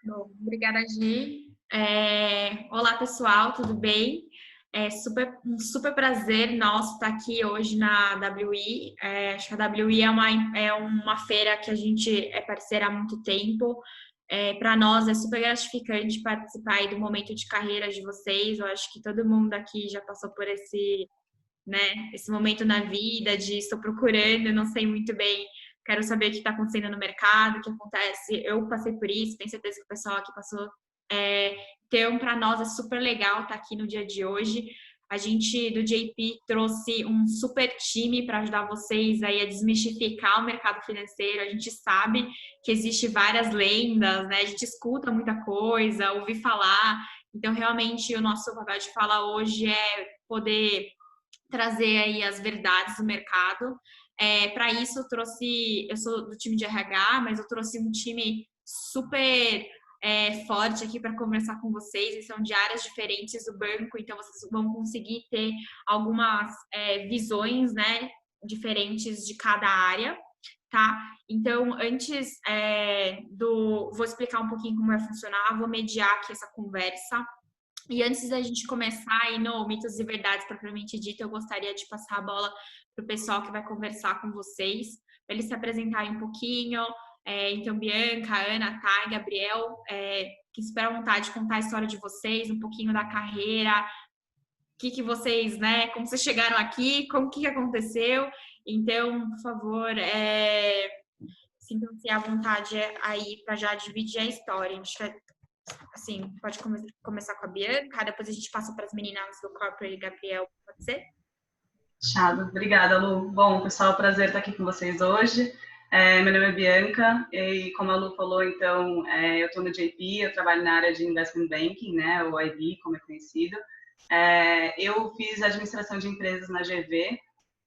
Bom, obrigada, Gi. Olá, pessoal, tudo bem? Um super prazer nosso estar aqui hoje na WI. Acho que a WI é uma feira que a gente é parceira há muito tempo. Para nós é super gratificante participar aí do momento de carreira de vocês. Eu acho que todo mundo aqui já passou por esse momento na vida de estou procurando, não sei muito bem, quero saber o que está acontecendo no mercado, o que acontece. Eu passei por isso, tenho certeza que o pessoal aqui passou. Então, para nós é super legal estar aqui no dia de hoje. A gente do JP trouxe um super time para ajudar vocês aí a desmistificar o mercado financeiro. A gente sabe que existe várias lendas, né? A gente escuta muita coisa, ouvir falar. Então, realmente, o nosso papel de fala hoje é poder trazer aí as verdades do mercado. Para isso, eu sou do time de RH, mas eu trouxe um time super forte aqui para conversar com vocês, e são de áreas diferentes do banco, então vocês vão conseguir ter algumas visões, né, diferentes de cada área, tá? Então, antes vou explicar um pouquinho como vai funcionar, vou mediar aqui essa conversa. E antes da gente começar aí no Mitos e Verdades propriamente dito, eu gostaria de passar a bola para o pessoal que vai conversar com vocês, para eles se apresentarem um pouquinho. Então, Bianca, Ana, Thay, Gabriel, que espera à vontade de contar a história de vocês, um pouquinho da carreira, o que vocês, né, como vocês chegaram aqui, como que aconteceu. Então, por favor, sintam-se à vontade aí para já dividir a história. A gente vai assim, pode começar com a Bianca, depois a gente passa para as meninas do Corporate e Gabriel, pode ser? Fechado. Obrigada, Lu. Bom, pessoal, prazer estar aqui com vocês hoje. Meu nome é Bianca e, como a Lu falou, então, eu estou no JP, eu trabalho na área de Investment Banking, né, o IB, como é conhecido. Eu fiz administração de empresas na GV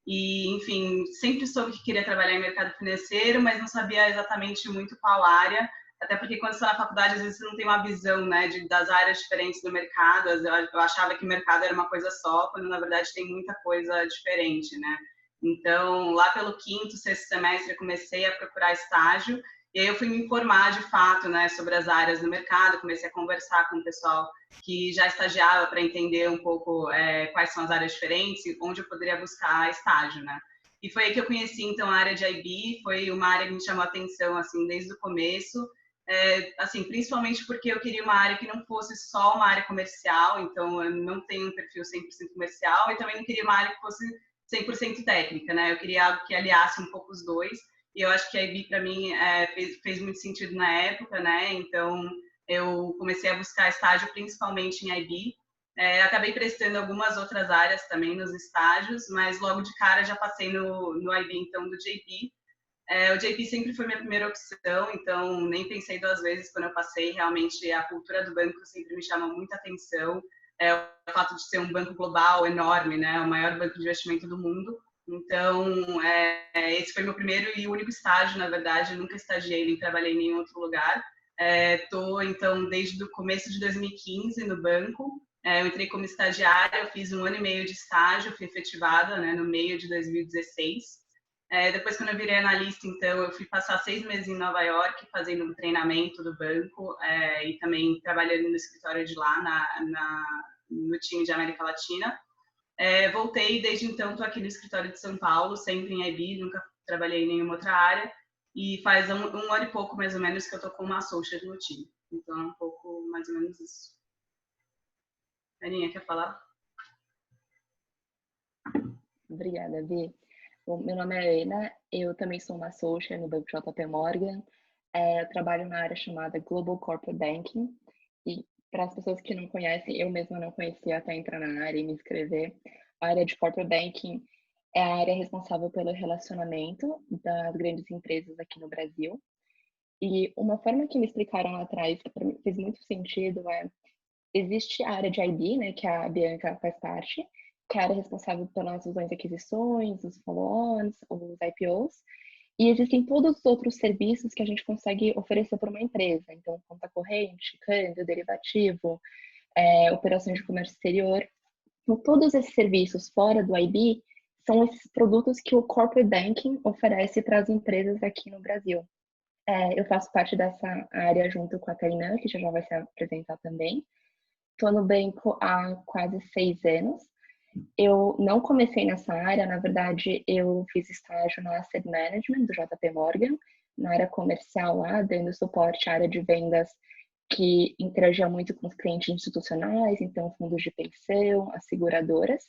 e, enfim, sempre soube que queria trabalhar em mercado financeiro, mas não sabia exatamente muito qual área, até porque quando você está na faculdade, às vezes você não tem uma visão, né, das áreas diferentes do mercado. Eu achava que o mercado era uma coisa só, quando na verdade tem muita coisa diferente, né? Então, lá pelo quinto, sexto semestre, eu comecei a procurar estágio, e aí eu fui me informar de fato, né, sobre as áreas do mercado, comecei a conversar com o pessoal que já estagiava para entender um pouco quais são as áreas diferentes e onde eu poderia buscar estágio, né? E foi aí que eu conheci, então, a área de IB, foi uma área que me chamou a atenção, assim, desde o começo, assim, principalmente porque eu queria uma área que não fosse só uma área comercial, então eu não tenho um perfil 100% comercial, e também não queria uma área que fosse 100% técnica, né? Eu queria algo que aliasse um pouco os dois, e eu acho que a IB, para mim, fez muito sentido na época, né? Então, eu comecei a buscar estágio principalmente em IB, acabei prestando algumas outras áreas também nos estágios, mas logo de cara já passei no IB, então, do JP. O JP sempre foi minha primeira opção, então nem pensei duas vezes quando eu passei. Realmente, a cultura do banco sempre me chama muita atenção. O fato de ser um banco global enorme, né? O maior banco de investimento do mundo. Então, esse foi meu primeiro e único estágio, na verdade. Eu nunca estagiei nem trabalhei em nenhum outro lugar. Estou, então, desde o começo de 2015 no banco. Eu entrei como estagiária, eu fiz 1 ano e meio de estágio, fui efetivada, né, no meio de 2016. Depois, quando eu virei analista, então, eu fui passar 6 meses em Nova York, fazendo um treinamento do banco e também trabalhando no escritório de lá, no time de América Latina. Voltei, desde então, estou aqui no escritório de São Paulo, sempre em IB, nunca trabalhei em nenhuma outra área. E faz um ano e pouco, mais ou menos, que eu estou com uma associate no time. Então, é um pouco mais ou menos isso. Aninha, quer falar? Obrigada, Vi. Bom, meu nome é Ana, eu também sou uma associate no Banco JP Morgan. Eu trabalho na área chamada Global Corporate Banking. E para as pessoas que não conhecem, eu mesma não conhecia até entrar na área e me inscrever. A área de Corporate Banking é a área responsável pelo relacionamento das grandes empresas aqui no Brasil. E uma forma que me explicaram lá atrás, que para mim fez muito sentido, existe a área de IB, né, que a Bianca faz parte, que é a área responsável pelas fusões e aquisições, os follow-ons, os IPOs, e existem todos os outros serviços que a gente consegue oferecer para uma empresa. Então, conta corrente, câmbio, derivativo, operações de comércio exterior. Então, todos esses serviços fora do IB são esses produtos que o Corporate Banking oferece para as empresas aqui no Brasil. Eu faço parte dessa área junto com a Tainan, que já vai se apresentar também. Estou no banco há quase 6 anos. Eu não comecei nessa área, na verdade, eu fiz estágio na Asset Management do JP Morgan, na área comercial lá, dando suporte à área de vendas que interagia muito com os clientes institucionais, então fundos de pensão, as seguradoras.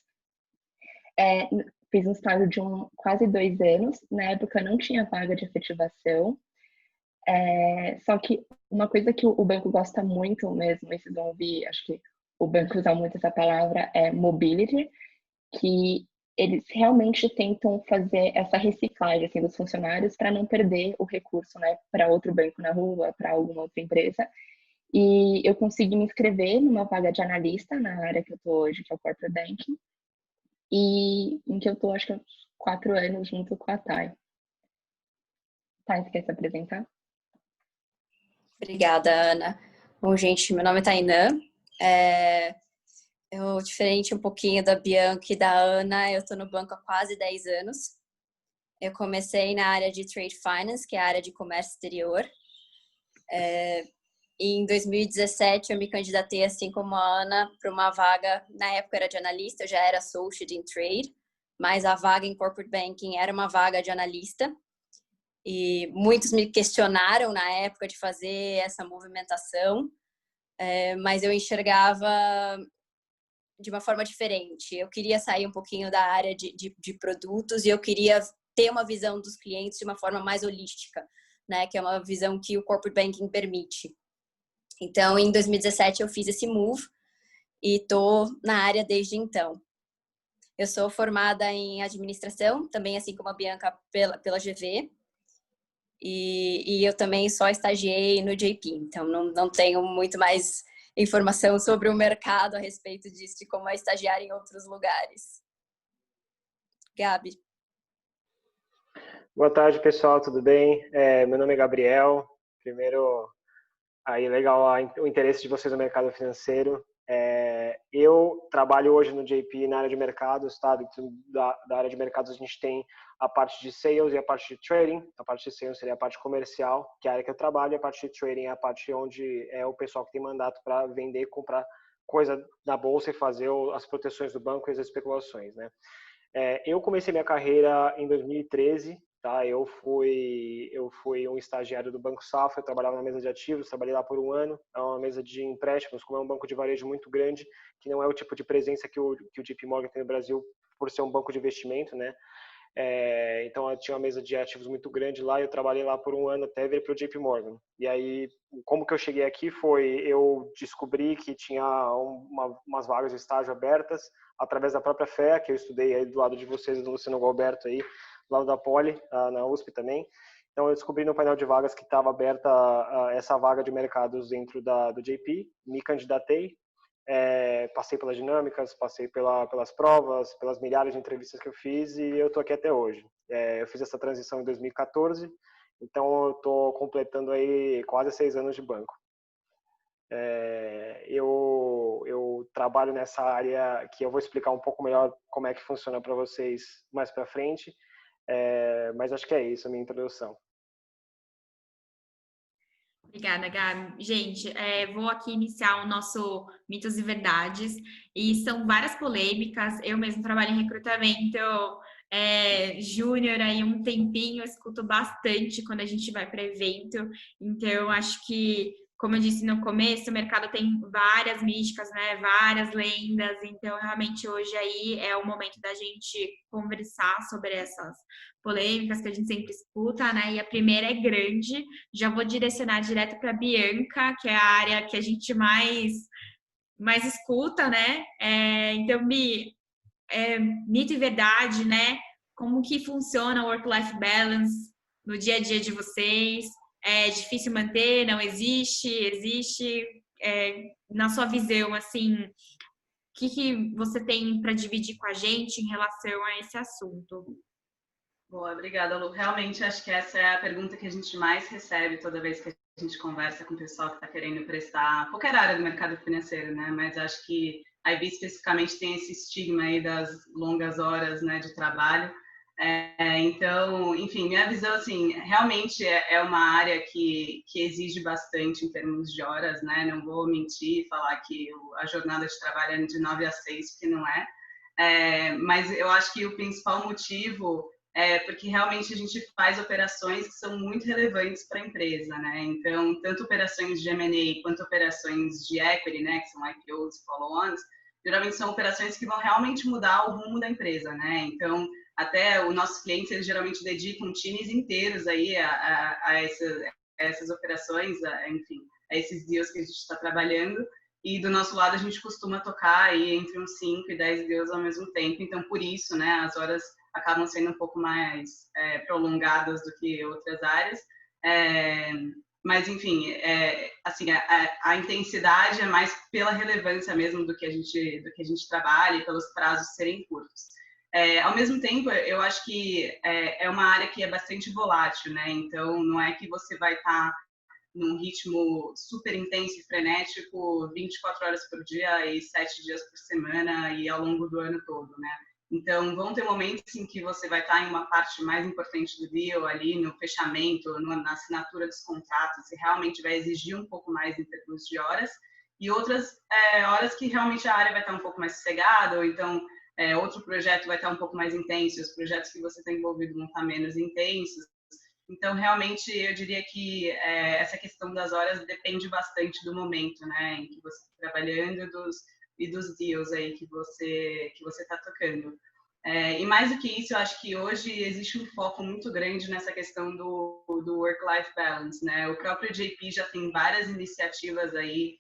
Fiz um estágio de quase 2 anos, na época não tinha vaga de efetivação, só que uma coisa que o banco gosta muito mesmo, e vocês vão ouvir, acho que o banco usa muito essa palavra, é mobility, que eles realmente tentam fazer essa reciclagem assim, dos funcionários para não perder o recurso, né, para outro banco na rua, para alguma outra empresa. E eu consegui me inscrever numa vaga de analista na área que eu estou hoje, que é o Corporate Banking, e em que eu estou, acho que há 4 anos junto com a Thay. Thay, você quer se apresentar? Obrigada, Ana. Bom, gente, meu nome é Tainan. Eu, diferente um pouquinho da Bianca e da Ana, eu estou no banco há quase 10 anos. Eu comecei na área de Trade Finance, que é a área de comércio exterior. Em 2017, eu me candidatei, assim como a Ana, para uma vaga, na época era de analista, eu já era associate in trade, mas a vaga em corporate banking era uma vaga de analista. E muitos me questionaram na época de fazer essa movimentação, mas eu enxergava de uma forma diferente. Eu queria sair um pouquinho da área de produtos e eu queria ter uma visão dos clientes de uma forma mais holística, né? Que é uma visão que o corporate banking permite. Então, em 2017, eu fiz esse move e estou na área desde então. Eu sou formada em administração, também assim como a Bianca pela GV, e eu também só estagiei no JP, então não tenho muito mais informação sobre o mercado a respeito disso, de como é estagiar em outros lugares. Gabi. Boa tarde, pessoal, tudo bem? Meu nome é Gabriel. Primeiro, aí legal o interesse de vocês no mercado financeiro. Eu trabalho hoje no JP na área de mercados, tá? Dentro da área de mercados a gente tem a parte de sales e a parte de trading. A parte de sales seria a parte comercial, que é a área que eu trabalho, e a parte de trading é a parte onde é o pessoal que tem mandato para vender e comprar coisa na bolsa e fazer as proteções do banco e as especulações, né? Eu comecei minha carreira em 2013, tá? Eu fui um estagiário do Banco Safra, eu trabalhava na mesa de ativos, trabalhei lá por 1 ano, é uma mesa de empréstimos, como é um banco de varejo muito grande, que não é o tipo de presença que o JP Morgan tem no Brasil, por ser um banco de investimento, né? Então eu tinha uma mesa de ativos muito grande lá, eu trabalhei lá por 1 ano até vir para o JP Morgan. E aí, como que eu cheguei aqui foi, eu descobri que tinha umas vagas de estágio abertas, através da própria FEA, que eu estudei aí do lado de vocês, do Luciano Galberto aí, do lado da Poli, na USP também. Então eu descobri no painel de vagas que estava aberta essa vaga de mercados dentro do JP, me candidatei, passei pelas dinâmicas, passei pelas provas, pelas milhares de entrevistas que eu fiz e eu tô aqui até hoje. Eu fiz essa transição em 2014, então eu tô completando aí quase 6 anos de banco. Eu trabalho nessa área que eu vou explicar um pouco melhor como é que funciona para vocês mais para frente, mas acho que é isso a minha introdução. Obrigada, Gabi. Gente, vou aqui iniciar o nosso Mitos e Verdades, e são várias polêmicas. Eu mesmo trabalho em recrutamento júnior aí um tempinho, eu escuto bastante quando a gente vai para evento, então acho que, como eu disse no começo, o mercado tem várias místicas, né? Várias lendas, então realmente hoje aí é o momento da gente conversar sobre essas polêmicas que a gente sempre escuta, né? E a primeira é grande, já vou direcionar direto para a Bianca, que é a área que a gente mais escuta, né? Então, Bi, mito e verdade, né? Como que funciona o work-life balance no dia a dia de vocês? É difícil manter? Não existe? Existe? Na sua visão, assim, o que você tem para dividir com a gente em relação a esse assunto? Boa, obrigada, Lu. Realmente, acho que essa é a pergunta que a gente mais recebe toda vez que a gente conversa com o pessoal que está querendo prestar qualquer área do mercado financeiro, né? Mas acho que a IB especificamente tem esse estigma aí das longas horas, né, de trabalho. Então, enfim, minha visão, assim, realmente é uma área que exige bastante em termos de horas, né? Não vou mentir e falar que a jornada de trabalho é de 9 às 6, porque não é. Mas eu acho que o principal motivo é porque realmente a gente faz operações que são muito relevantes para a empresa, né? Então, tanto operações de M&A quanto operações de equity, né, que são IPOs e follow-ons, geralmente são operações que vão realmente mudar o rumo da empresa, né? Então, até os nossos clientes, eles geralmente dedicam times inteiros aí a essas operações, enfim, a esses deals que a gente está trabalhando. E do nosso lado, a gente costuma tocar aí entre uns 5 e 10 deals ao mesmo tempo. Então, por isso, né, as horas acabam sendo um pouco mais prolongadas do que outras áreas. Mas, enfim, assim, a intensidade é mais pela relevância mesmo do que a gente trabalha e pelos prazos serem curtos. Ao mesmo tempo, eu acho que é uma área que é bastante volátil, né? Então, não é que você vai estar num ritmo super intenso e frenético 24 horas por dia e 7 dias por semana e ao longo do ano todo, né? Então, vão ter momentos em que você vai estar em uma parte mais importante do deal, ali no fechamento, na assinatura dos contratos, e realmente vai exigir um pouco mais em termos de horas, e outras horas que realmente a área vai estar um pouco mais sossegada, ou então outro projeto vai estar um pouco mais intenso, e os projetos que você está envolvido vão estar menos intensos. Então, realmente, eu diria que essa questão das horas depende bastante do momento, né, em que você está trabalhando e dos deals aí que você está tocando. E mais do que isso, eu acho que hoje existe um foco muito grande nessa questão do work-life balance, né? O próprio JP já tem várias iniciativas aí,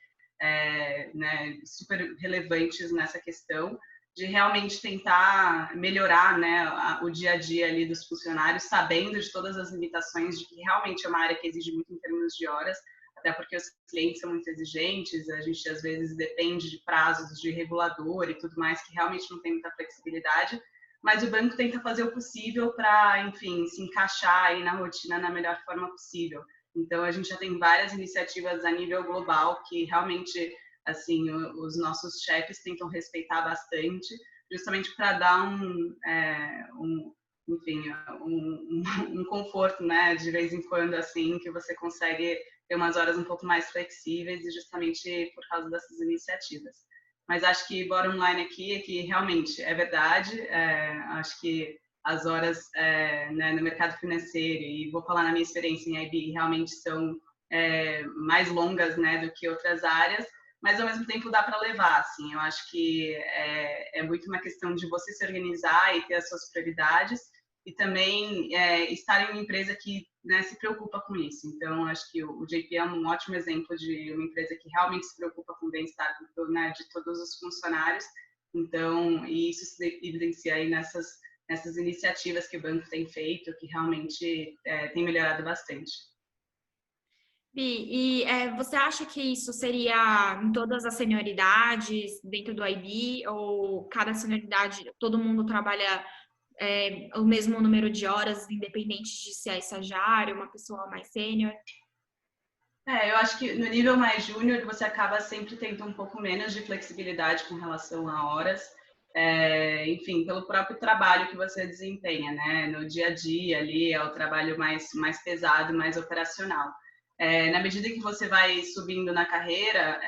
né, super relevantes nessa questão, de realmente tentar melhorar, né, o dia a dia ali dos funcionários, sabendo de todas as limitações, de que realmente é uma área que exige muito em termos de horas, até porque os clientes são muito exigentes, a gente às vezes depende de prazos de regulador e tudo mais, que realmente não tem muita flexibilidade, mas o banco tenta fazer o possível para, enfim, se encaixar aí na rotina na melhor forma possível. Então, a gente já tem várias iniciativas a nível global que realmente, assim, os nossos chefes tentam respeitar bastante, justamente para dar enfim, um conforto, né, de vez em quando, assim, que você consegue ter umas horas um pouco mais flexíveis e justamente por causa dessas iniciativas. Mas acho que bottom line aqui é que realmente é verdade, acho que as horas né, no mercado financeiro, e vou falar na minha experiência em IB, realmente são mais longas, né, do que outras áreas, mas ao mesmo tempo dá para levar, assim, eu acho que é muito uma questão de você se organizar e ter as suas prioridades, e também estar em uma empresa que, né, se preocupa com isso. Então, acho que o JP é um ótimo exemplo de uma empresa que realmente se preocupa com o bem-estar, né, de todos os funcionários. Então, e isso se evidencia aí nessas iniciativas que o banco tem feito, que realmente tem melhorado bastante. Bi, e você acha que isso seria em todas as senioridades dentro do IB, ou cada senioridade, todo mundo trabalha o mesmo número de horas, independente de se é estagiário, uma pessoa mais sênior? Eu acho que no nível mais júnior você acaba sempre tendo um pouco menos de flexibilidade com relação a horas, enfim, pelo próprio trabalho que você desempenha, né? No dia a dia ali é o trabalho mais pesado, mais operacional. Na medida que você vai subindo na carreira,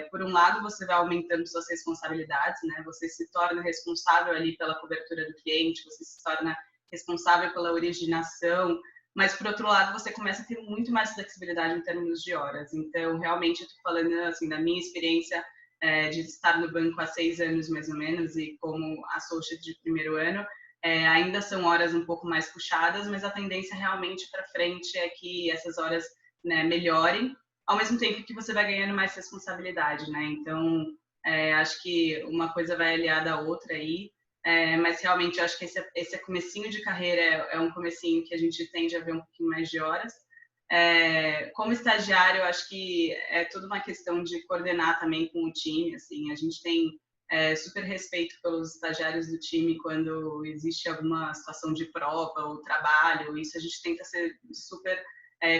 por um lado você vai aumentando suas responsabilidades, né? Você se torna responsável ali pela cobertura do cliente, você se torna responsável pela originação, mas por outro lado você começa a ter muito mais flexibilidade em termos de horas. Então, realmente, eu estou falando assim da minha experiência de estar no banco há 6 anos mais ou menos e como associate de primeiro ano, ainda são horas um pouco mais puxadas, mas a tendência realmente para frente é que essas horas, né, melhorem, ao mesmo tempo que você vai ganhando mais responsabilidade, né? Então, acho que uma coisa vai aliada à outra aí, mas realmente eu acho que esse comecinho de carreira é um comecinho que a gente tende a ver um pouquinho mais de horas. Como estagiário, eu acho que é tudo uma questão de coordenar também com o time, assim, a gente tem super respeito pelos estagiários do time quando existe alguma situação de prova ou trabalho, isso a gente tenta ser super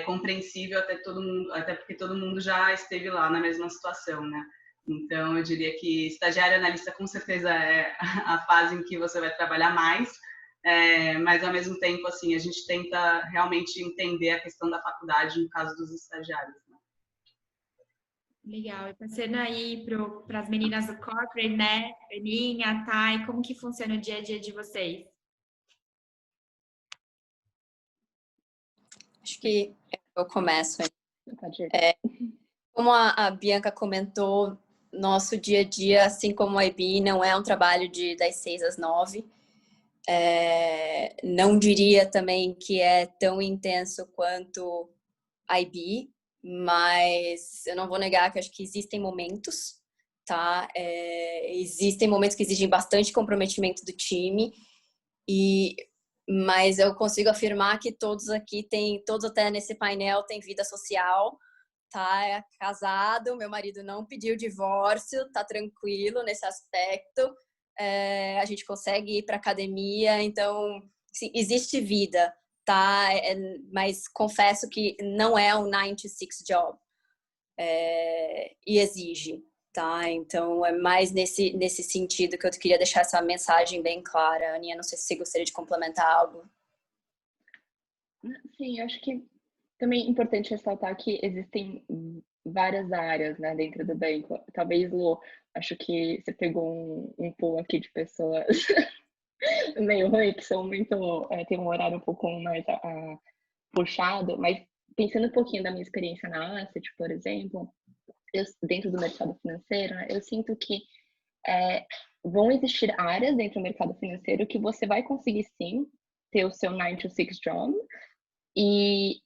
compreensível até porque todo mundo já esteve lá na mesma situação, né? Então, eu diria que estagiário analista com certeza é a fase em que você vai trabalhar mais, mas ao mesmo tempo, assim, a gente tenta realmente entender a questão da faculdade no caso dos estagiários. Né? Legal. E passando aí para as meninas do corporate, né? Aninha, Thay, como que funciona o dia a dia de vocês? Acho que eu começo. Pode ir. Como a Bianca comentou, nosso dia a dia, assim como a IB, não é um trabalho das 6 às 9. Não diria também que é tão intenso quanto a IB, mas eu não vou negar que acho que existem momentos, tá? Existem momentos que exigem bastante comprometimento do time, mas eu consigo afirmar que todos aqui todos até nesse painel têm vida social, tá? É casado, meu marido não pediu divórcio, tá tranquilo nesse aspecto. A gente consegue ir para academia, então sim, existe vida, tá? Mas confesso que não é um 9 to 6 job e exige, tá? Então é mais nesse sentido que eu queria deixar essa mensagem bem clara. Aninha, não sei se você gostaria de complementar algo. Sim, acho que também é importante ressaltar que existem várias áreas, né, dentro do banco. Talvez, Lu, acho que você pegou um pool aqui de pessoas meio ruim, que são muito, tem um horário um pouco mais puxado, mas pensando um pouquinho da minha experiência na Asset, por exemplo, dentro do mercado financeiro, né, eu sinto que vão existir áreas dentro do mercado financeiro que você vai conseguir sim ter o seu 9 to 6 job e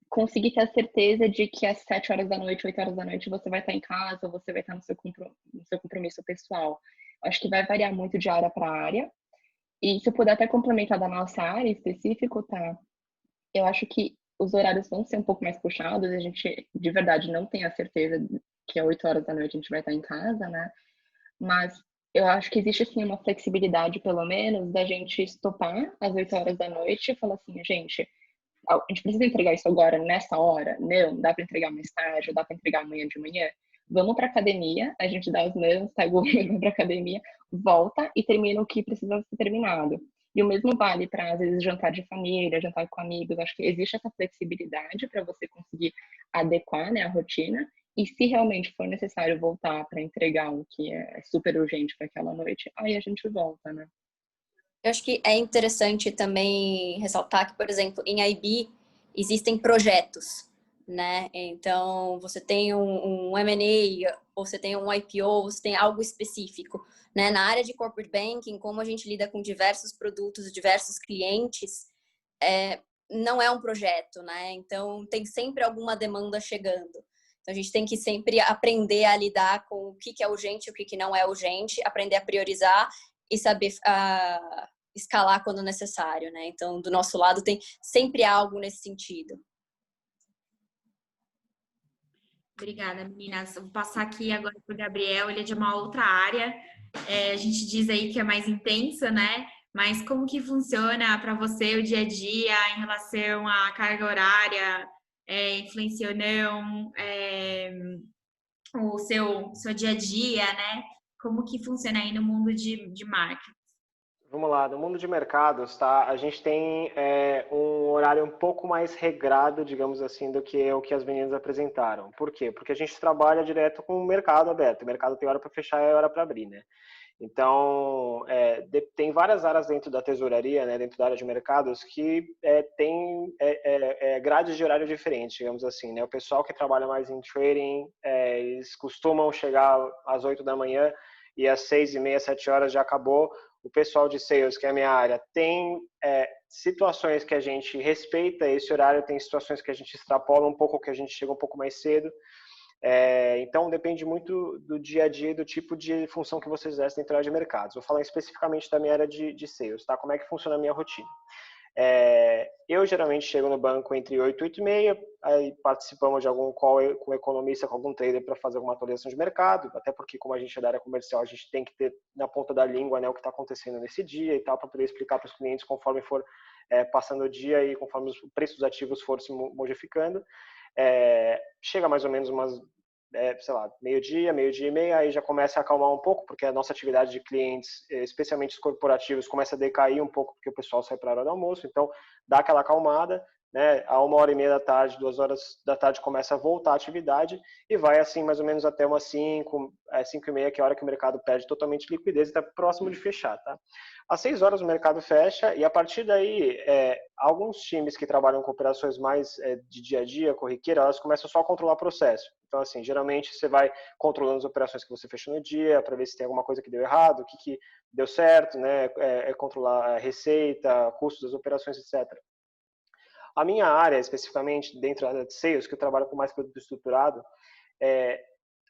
conseguir ter a certeza de que às 7 horas da noite, 8 horas da noite, você vai estar em casa, ou você vai estar no seu compromisso pessoal. Acho que vai variar muito de área para área. E se eu puder até complementar da nossa área específica, tá? Eu acho que os horários vão ser um pouco mais puxados, a gente de verdade não tem a certeza que às 8 horas da noite a gente vai estar em casa, né? Mas eu acho que existe sim uma flexibilidade, pelo menos, da gente estopar às 8 horas da noite e falar assim, gente, a gente precisa entregar isso agora, nessa hora? Não, dá para entregar mais tarde, ou dá para entregar amanhã de manhã? Vamos para academia, a gente dá os mãos, pega o vai para academia, volta e termina o que precisa ser terminado. E o mesmo vale para, às vezes, jantar de família, jantar com amigos. Acho que existe essa flexibilidade para você conseguir adequar, né, a rotina. E se realmente for necessário voltar para entregar o que é super urgente para aquela noite, aí a gente volta, né? Eu acho que é interessante também ressaltar que, por exemplo, em IB existem projetos, né? Então, você tem um M&A, ou você tem um IPO, você tem algo específico, né? Na área de corporate banking, como a gente lida com diversos produtos, diversos clientes, não é um projeto, né? Então, tem sempre alguma demanda chegando. Então, a gente tem que sempre aprender a lidar com o que é urgente e o que não é urgente, aprender a priorizar e saber escalar quando necessário, né? Então, do nosso lado, tem sempre algo nesse sentido. Obrigada, meninas. Vou passar aqui agora para o Gabriel, ele é de uma outra área. A gente diz aí que é mais intensa, né? Mas como que funciona para você o dia a dia em relação à carga horária? Influencia ou não o seu dia a dia, né? Como que funciona aí no mundo de marketing? Vamos lá, no mundo de mercados, tá? A gente tem um horário um pouco mais regrado, digamos assim, do que o que as meninas apresentaram. Por quê? Porque a gente trabalha direto com o mercado aberto. O mercado tem hora para fechar e hora para abrir, né? Então, tem várias áreas dentro da tesouraria, né, dentro da área de mercados, que tem grades de horário diferentes, digamos assim. Né? O pessoal que trabalha mais em trading, eles costumam chegar às 8 da manhã e às 6h30, 7 horas já acabou. O pessoal de sales, que é a minha área, tem situações que a gente respeita esse horário, tem situações que a gente extrapola um pouco, que a gente chega um pouco mais cedo. Então, depende muito do dia a dia e do tipo de função que vocês exercem dentro da área de mercados. Vou falar especificamente da minha área de sales, tá? Como é que funciona a minha rotina. Eu geralmente chego no banco entre 8 e 8h30, aí participamos de algum call com economista, com algum trader para fazer alguma atualização de mercado, até porque como a gente é da área comercial, a gente tem que ter na ponta da língua, né, o que está acontecendo nesse dia e tal, para poder explicar para os clientes conforme for passando o dia e conforme os preços dos ativos for se modificando. Chega mais ou menos umas sei lá, meio-dia e meia, aí já começa a acalmar um pouco, porque a nossa atividade de clientes, especialmente os corporativos, começa a decair um pouco, porque o pessoal sai para a hora do almoço, então dá aquela acalmada, né? A 1h30 da tarde, 2 horas da tarde começa a voltar a atividade e vai assim mais ou menos até umas 5h30, que é a hora que o mercado perde totalmente liquidez e está próximo de fechar, tá? Às 6 horas o mercado fecha e a partir daí, alguns times que trabalham com operações mais de dia a dia, corriqueira, elas começam só a controlar o processo. Então, assim, geralmente você vai controlando as operações que você fechou no dia para ver se tem alguma coisa que deu errado, o que deu certo, né? Controlar a receita, custos das operações, etc. A minha área, especificamente, dentro da área de sales, que eu trabalho com mais produto estruturado,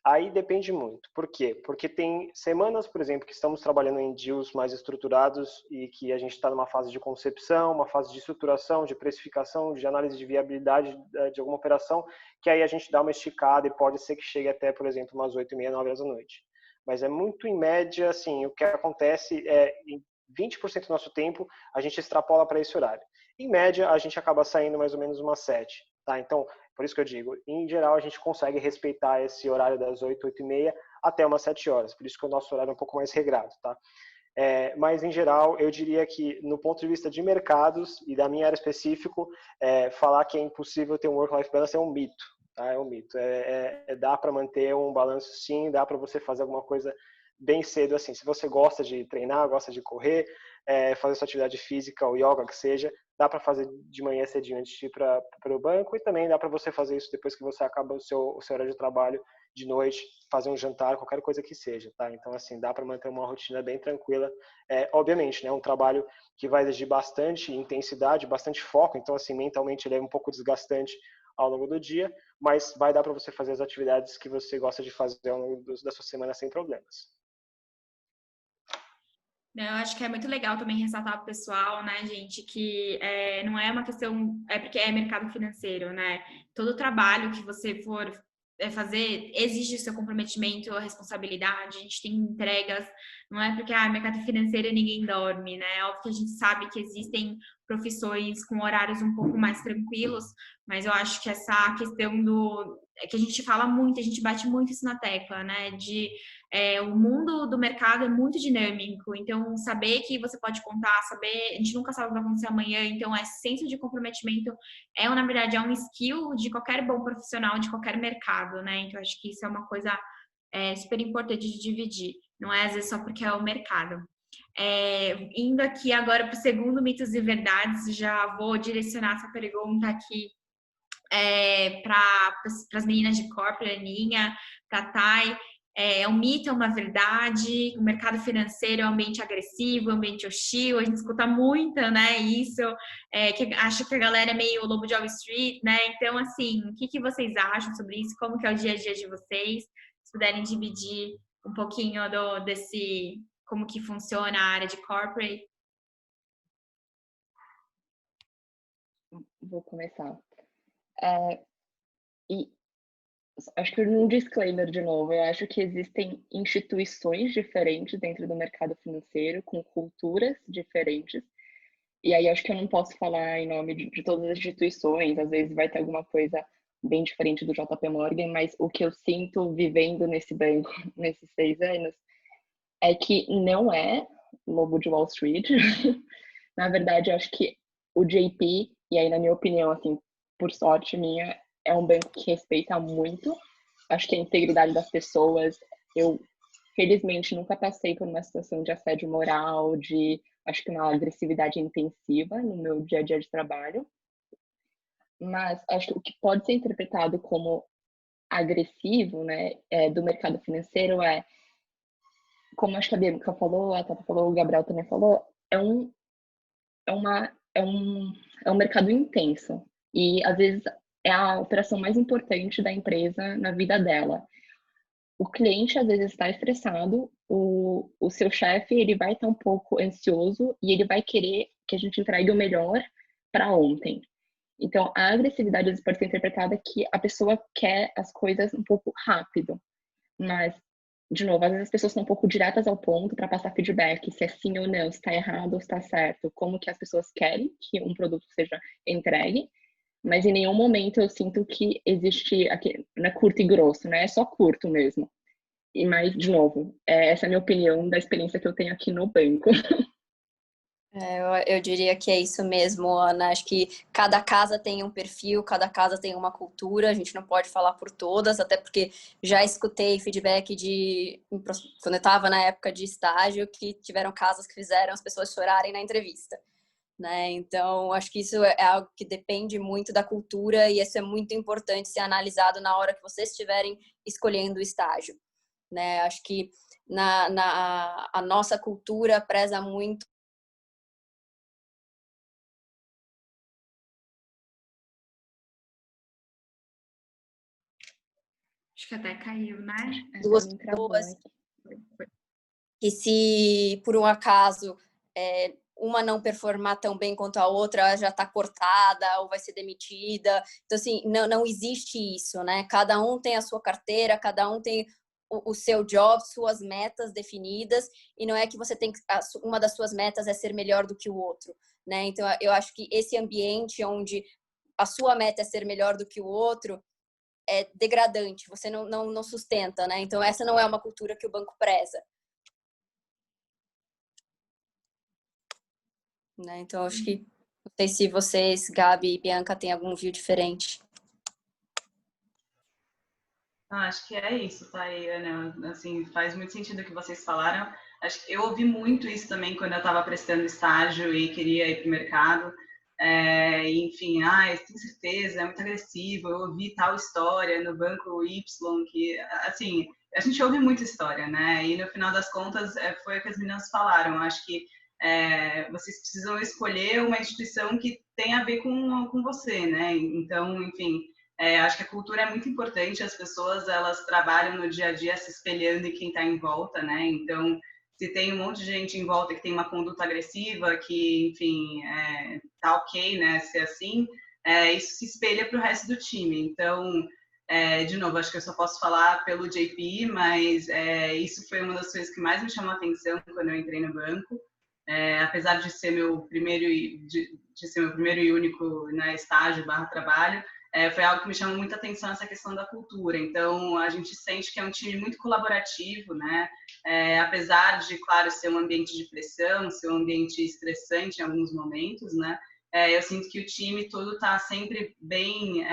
aí depende muito. Por quê? Porque tem semanas, por exemplo, que estamos trabalhando em deals mais estruturados e que a gente está numa fase de concepção, uma fase de estruturação, de precificação, de análise de viabilidade de alguma operação, que aí a gente dá uma esticada e pode ser que chegue até, por exemplo, umas 8h30, 9 horas da noite. Mas é muito em média, assim, o que acontece em 20% do nosso tempo, a gente extrapola para esse horário. Em média, a gente acaba saindo mais ou menos umas 7, tá? Então, por isso que eu digo, em geral, a gente consegue respeitar esse horário das 8, 8h30 até umas 7 horas. Por isso que o nosso horário é um pouco mais regrado, tá? Mas, em geral, eu diria que, no ponto de vista de mercados e da minha área específica, falar que é impossível ter um work-life balance é um mito, tá? É um mito. Dá para manter um balanço, sim, dá para você fazer alguma coisa bem cedo, assim. Se você gosta de treinar, gosta de correr, fazer sua atividade física ou yoga, que seja, dá para fazer de manhã cedinho antes de ir para o banco e também dá para você fazer isso depois que você acaba o seu horário de trabalho de noite, fazer um jantar, qualquer coisa que seja, tá? Então, assim, dá para manter uma rotina bem tranquila. Obviamente, né, um trabalho que vai exigir bastante intensidade, bastante foco, então, assim, mentalmente ele é um pouco desgastante ao longo do dia, mas vai dar para você fazer as atividades que você gosta de fazer ao longo da sua semana sem problemas. Eu acho que é muito legal também ressaltar para o pessoal, né, gente, que não é uma questão, porque é mercado financeiro, né? Todo trabalho que você for fazer exige o seu comprometimento, a responsabilidade, a gente tem entregas, não é porque mercado financeiro ninguém dorme, né? Óbvio que a gente sabe que existem profissões com horários um pouco mais tranquilos, mas eu acho que essa questão que a gente fala muito, a gente bate muito isso na tecla, né? O mundo do mercado é muito dinâmico, então saber que você pode contar, saber, a gente nunca sabe o que vai acontecer amanhã, então esse senso de comprometimento na verdade, é um skill de qualquer bom profissional, de qualquer mercado, né? Então acho que isso é uma coisa super importante de dividir, não é às vezes só porque é o mercado. Indo aqui agora para o segundo mitos e verdades, já vou direcionar essa pergunta aqui para as meninas de corpo, para a Aninha, para a Thay. É um mito, é uma verdade? O mercado financeiro é um ambiente agressivo, um ambiente hostil, a gente escuta muito, né? Isso, que acha que a galera é meio lobo de Wall Street, né? Então, assim, o que vocês acham sobre isso? Como que é o dia a dia de vocês? Se puderem dividir um pouquinho desse, como que funciona a área de corporate. Vou começar. E acho que um disclaimer de novo, eu acho que existem instituições diferentes dentro do mercado financeiro, com culturas diferentes, e aí acho que eu não posso falar em nome de todas as instituições, às vezes vai ter alguma coisa bem diferente do JP Morgan, mas o que eu sinto vivendo nesse banco nesses 6 anos é que não é lobo de Wall Street. Na verdade, eu acho que o JP, e aí na minha opinião, assim, por sorte minha, é um banco que respeita muito. Acho que a integridade das pessoas, eu felizmente nunca passei por uma situação de assédio moral, acho que uma agressividade intensiva no meu dia a dia de trabalho. Mas acho que o que pode ser interpretado como agressivo, né, do mercado financeiro como acho que a Bianca falou, a Tata falou, o Gabriel também falou, é um mercado intenso. E, às vezes, é a operação mais importante da empresa na vida dela. O cliente, às vezes, está estressado, o seu chefe ele vai estar um pouco ansioso e ele vai querer que a gente entregue o melhor para ontem. Então, a agressividade, às vezes, pode ser interpretada que a pessoa quer as coisas um pouco rápido. Mas, de novo, às vezes as pessoas são um pouco diretas ao ponto para passar feedback, se é sim ou não, se está errado ou se está certo, como que as pessoas querem que um produto seja entregue. mas em nenhum momento eu sinto que existe aqui, não é curto e grosso, né? É só curto mesmo. E mais, de novo, essa é a minha opinião da experiência que eu tenho aqui no banco. Eu diria que é isso mesmo, Ana. Acho que cada casa tem um perfil, cada casa tem uma cultura. A gente não pode falar por todas, até porque já escutei feedback quando eu estava na época de estágio, que tiveram casas que fizeram as pessoas chorarem na entrevista, né? Então, acho que isso é algo que depende muito da cultura e isso é muito importante ser analisado na hora que vocês estiverem escolhendo o estágio, né? Acho que a nossa cultura preza muito. Acho que até caiu, né? Pra Duas mim travou pessoas aqui. que, se por um acaso uma não performar tão bem quanto a outra, já está cortada ou vai ser demitida. Então, assim, não existe isso, né? Cada um tem a sua carteira, cada um tem o seu job, suas metas definidas, e não é que você tem uma das suas metas é ser melhor do que o outro, né? Então, eu acho que esse ambiente onde a sua meta é ser melhor do que o outro é degradante, você não sustenta, né? Então, essa não é uma cultura que o banco preza. Né? Então, acho que não sei se vocês, Gabi e Bianca, têm algum view diferente. Acho que é isso, tá aí, Ana. Assim, faz muito sentido o que vocês falaram. Acho que eu ouvi muito isso também quando eu estava prestando estágio e queria ir para o mercado. Enfim, eu tenho certeza, é muito agressivo. Eu ouvi tal história no banco Y, que, assim, a gente ouve muita história, né? E no final das contas, foi o que as meninas falaram. Acho que vocês precisam escolher uma instituição que tem a ver com você, né? Então, enfim. Acho que a cultura é muito importante, as pessoas elas trabalham no dia a dia se espelhando em quem está em volta, né? Então, se tem um monte de gente em volta que tem uma conduta agressiva, que, enfim, tá ok, né, ser assim, isso se espelha para o resto do time. Então, de novo, acho que eu só posso falar pelo JP, mas isso foi uma das coisas que mais me chamou a atenção quando eu entrei no banco. Apesar de ser meu primeiro de ser meu primeiro e único, né, estágio / trabalho, foi algo que me chamou muita atenção, essa questão da cultura. Então, a gente sente que é um time muito colaborativo, né? Apesar de, claro, ser um ambiente de pressão, ser um ambiente estressante em alguns momentos, né? Eu sinto que o time todo está sempre bem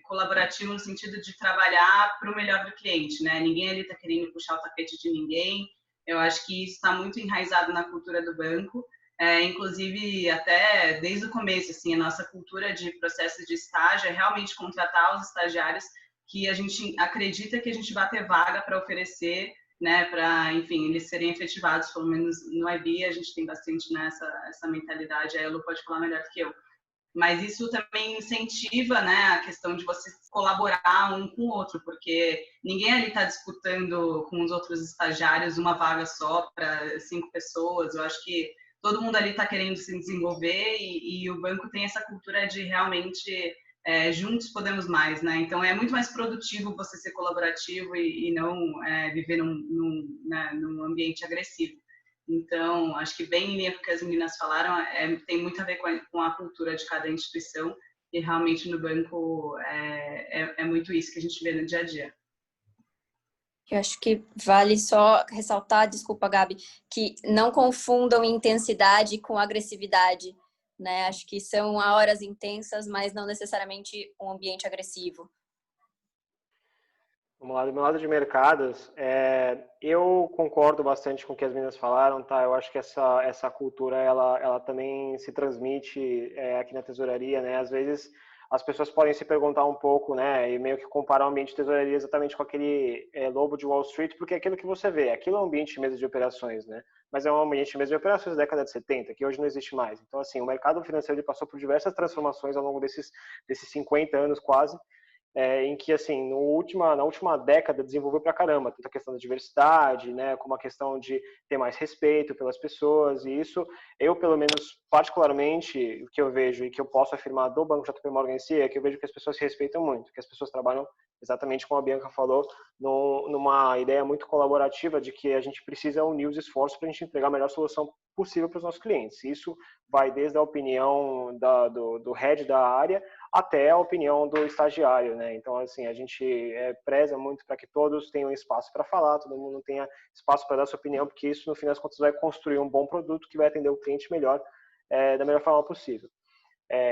colaborativo no sentido de trabalhar para o melhor do cliente, né? Ninguém ali está querendo puxar o tapete de ninguém. Eu acho que isso está muito enraizado na cultura do banco. Inclusive, até desde o começo, assim, a nossa cultura de processos de estágio é realmente contratar os estagiários que a gente acredita que a gente vai ter vaga para oferecer, né, para, enfim, eles serem efetivados, pelo menos no IB a gente tem bastante nessa essa mentalidade, a Elo pode falar melhor do que eu. Mas isso também incentiva, né, a questão de você colaborar um com o outro, porque ninguém ali está disputando com os outros estagiários uma vaga só para 5 pessoas. Eu acho que todo mundo ali está querendo se desenvolver e o banco tem essa cultura de realmente juntos podemos mais, né? Então é muito mais produtivo você ser colaborativo e não viver num ambiente agressivo. Então, acho que bem em linha com o que as meninas falaram, tem muito a ver com a cultura de cada instituição e realmente no banco é muito isso que a gente vê no dia a dia. Eu acho que vale só ressaltar, desculpa, Gabi, que não confundam intensidade com agressividade, né? Acho que são horas intensas, mas não necessariamente um ambiente agressivo. Vamos lá, do meu lado de mercados, eu concordo bastante com o que as meninas falaram, tá? Eu acho que essa cultura, ela também se transmite aqui na tesouraria, né? Às vezes as pessoas podem se perguntar um pouco, né? E meio que comparar o ambiente de tesouraria exatamente com aquele lobo de Wall Street, porque é aquilo que você vê, aquilo é um ambiente de mesa de operações, né? Mas é um ambiente de mesa de operações da década de 70, que hoje não existe mais. Então, assim, o mercado financeiro ele passou por diversas transformações ao longo desses 50 anos quase, em que, assim, na última década desenvolveu pra caramba, tanto a questão da diversidade, né, como a questão de ter mais respeito pelas pessoas, e isso, eu, pelo menos, particularmente, o que eu vejo e que eu posso afirmar do Banco JP Morgan em si, é que eu vejo que as pessoas se respeitam muito, que as pessoas trabalham, exatamente como a Bianca falou, numa ideia muito colaborativa de que a gente precisa unir os esforços para a gente entregar a melhor solução possível para os nossos clientes. Isso vai desde a opinião do head da área até a opinião do estagiário, né? Então, assim, a gente preza muito para que todos tenham espaço para falar, todo mundo tenha espaço para dar sua opinião, porque isso, no fim das contas, vai construir um bom produto que vai atender o cliente melhor, da melhor forma possível.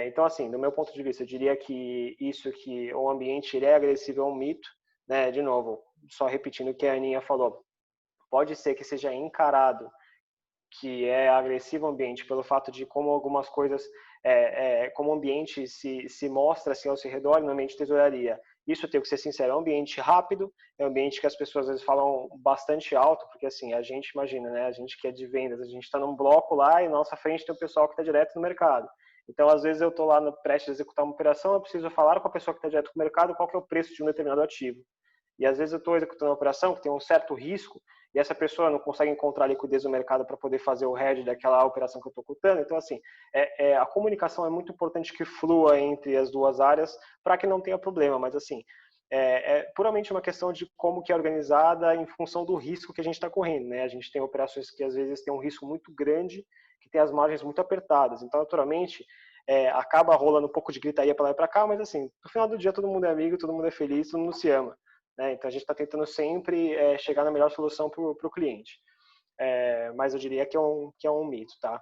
Então, assim, do meu ponto de vista, eu diria que isso que o ambiente ele é agressivo é um mito, né? De novo, só repetindo o que a Aninha falou, pode ser que seja encarado que é agressivo o ambiente pelo fato de como algumas coisas, como o ambiente se mostra assim ao seu redor, no ambiente de tesouraria. Isso, eu tenho que ser sincero, é um ambiente rápido, é um ambiente que as pessoas às vezes falam bastante alto, porque assim, a gente imagina, né, a gente que é de vendas, a gente está num bloco lá e na nossa frente tem o pessoal que está direto no mercado. Então, às vezes eu estou lá prestes a executar uma operação, eu preciso falar com a pessoa que está direto no mercado qual que é o preço de um determinado ativo. E às vezes eu estou executando uma operação que tem um certo risco e essa pessoa não consegue encontrar liquidez no mercado para poder fazer o hedge daquela operação que eu estou ocultando. Então, assim, a comunicação é muito importante que flua entre as duas áreas para que não tenha problema. Mas, assim, é puramente uma questão de como que é organizada em função do risco que a gente está correndo, né? A gente tem operações que às vezes tem um risco muito grande, que tem as margens muito apertadas. Então, naturalmente, acaba rolando um pouco de gritaria para lá e para cá, mas, assim, no final do dia todo mundo é amigo, todo mundo é feliz, todo mundo se ama. Então, a gente está tentando sempre chegar na melhor solução para o cliente. Mas eu diria que é um mito, tá?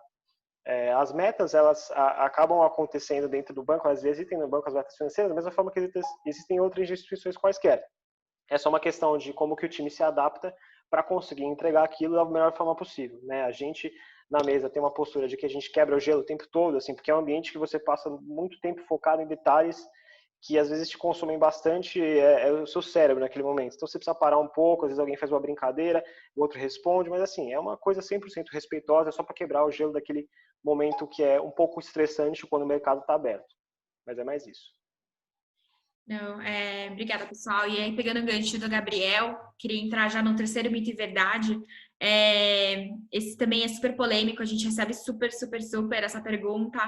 As metas, elas acabam acontecendo dentro do banco, às vezes existem no banco as metas financeiras, da mesma forma que existem outras instituições quaisquer. É só uma questão de como que o time se adapta para conseguir entregar aquilo da melhor forma possível, né? A gente, na mesa, tem uma postura de que a gente quebra o gelo o tempo todo, assim, porque é um ambiente que você passa muito tempo focado em detalhes que às vezes te consomem bastante o seu cérebro naquele momento. Então você precisa parar um pouco, às vezes alguém faz uma brincadeira, o outro responde, mas assim, é uma coisa 100% respeitosa, só para quebrar o gelo daquele momento que é um pouco estressante quando o mercado está aberto. Mas é mais isso. Não, obrigada, pessoal. E aí, pegando o gancho do Gabriel, queria entrar já no terceiro mito e verdade. Esse também é super polêmico, a gente recebe super essa pergunta,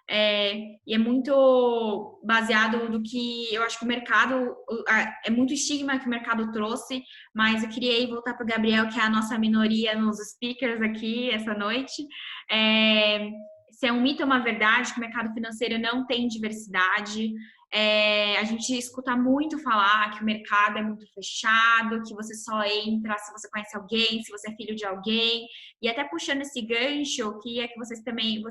e é muito baseado no que eu acho que o mercado, é muito estigma que o mercado trouxe, mas eu queria voltar para o Gabriel, que é a nossa minoria nos speakers aqui essa noite. Se é um mito ou uma verdade que o mercado financeiro não tem diversidade. A gente escuta muito falar que o mercado é muito fechado, que você só entra se você conhece alguém, se você é filho de alguém. E até puxando esse gancho, queria que você também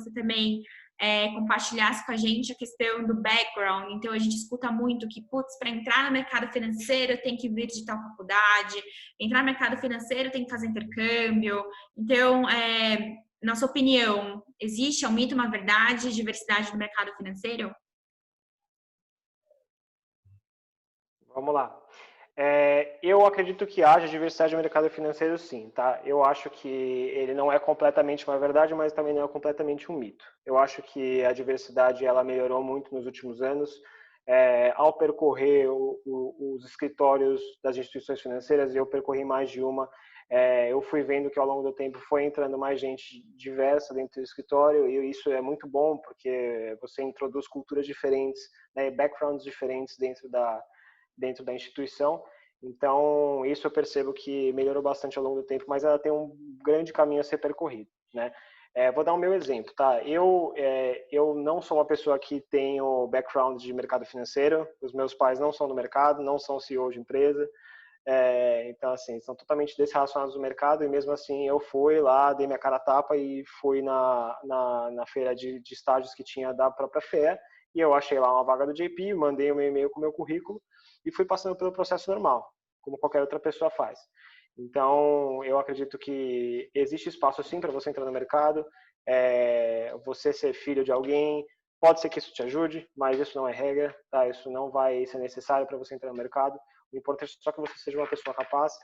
compartilhasse com a gente a questão do background. Então, a gente escuta muito que, putz, para entrar no mercado financeiro tem que vir de tal faculdade, entrar no mercado financeiro tem que fazer intercâmbio. Então, na sua opinião, existe um mito, uma verdade, diversidade no mercado financeiro? Vamos lá. Eu acredito que haja diversidade no mercado financeiro, sim, tá? Eu acho que ele não é completamente uma verdade, mas também não é completamente um mito. Eu acho que a diversidade ela melhorou muito nos últimos anos. Ao percorrer os escritórios das instituições financeiras, e eu percorri mais de uma, eu fui vendo que ao longo do tempo foi entrando mais gente diversa dentro do escritório, e isso é muito bom, porque você introduz culturas diferentes, né, backgrounds diferentes dentro da instituição. Então, isso eu percebo que melhorou bastante ao longo do tempo, mas ela tem um grande caminho a ser percorrido, né? Vou dar o meu exemplo, tá? Eu não sou uma pessoa que tem o background de mercado financeiro, os meus pais não são do mercado, não são CEO de empresa, então, assim, são totalmente desrelacionados do mercado, e mesmo assim eu fui lá, dei minha cara a tapa e fui na feira de estágios que tinha da própria FEA, e eu achei lá uma vaga do JP, mandei um e-mail com o meu currículo, e fui passando pelo processo normal, como qualquer outra pessoa faz. Então, eu acredito que existe espaço sim para você entrar no mercado, você ser filho de alguém, pode ser que isso te ajude, mas isso não é regra, tá? Isso não vai ser necessário para você entrar no mercado. O importante é só que você seja uma pessoa capaz,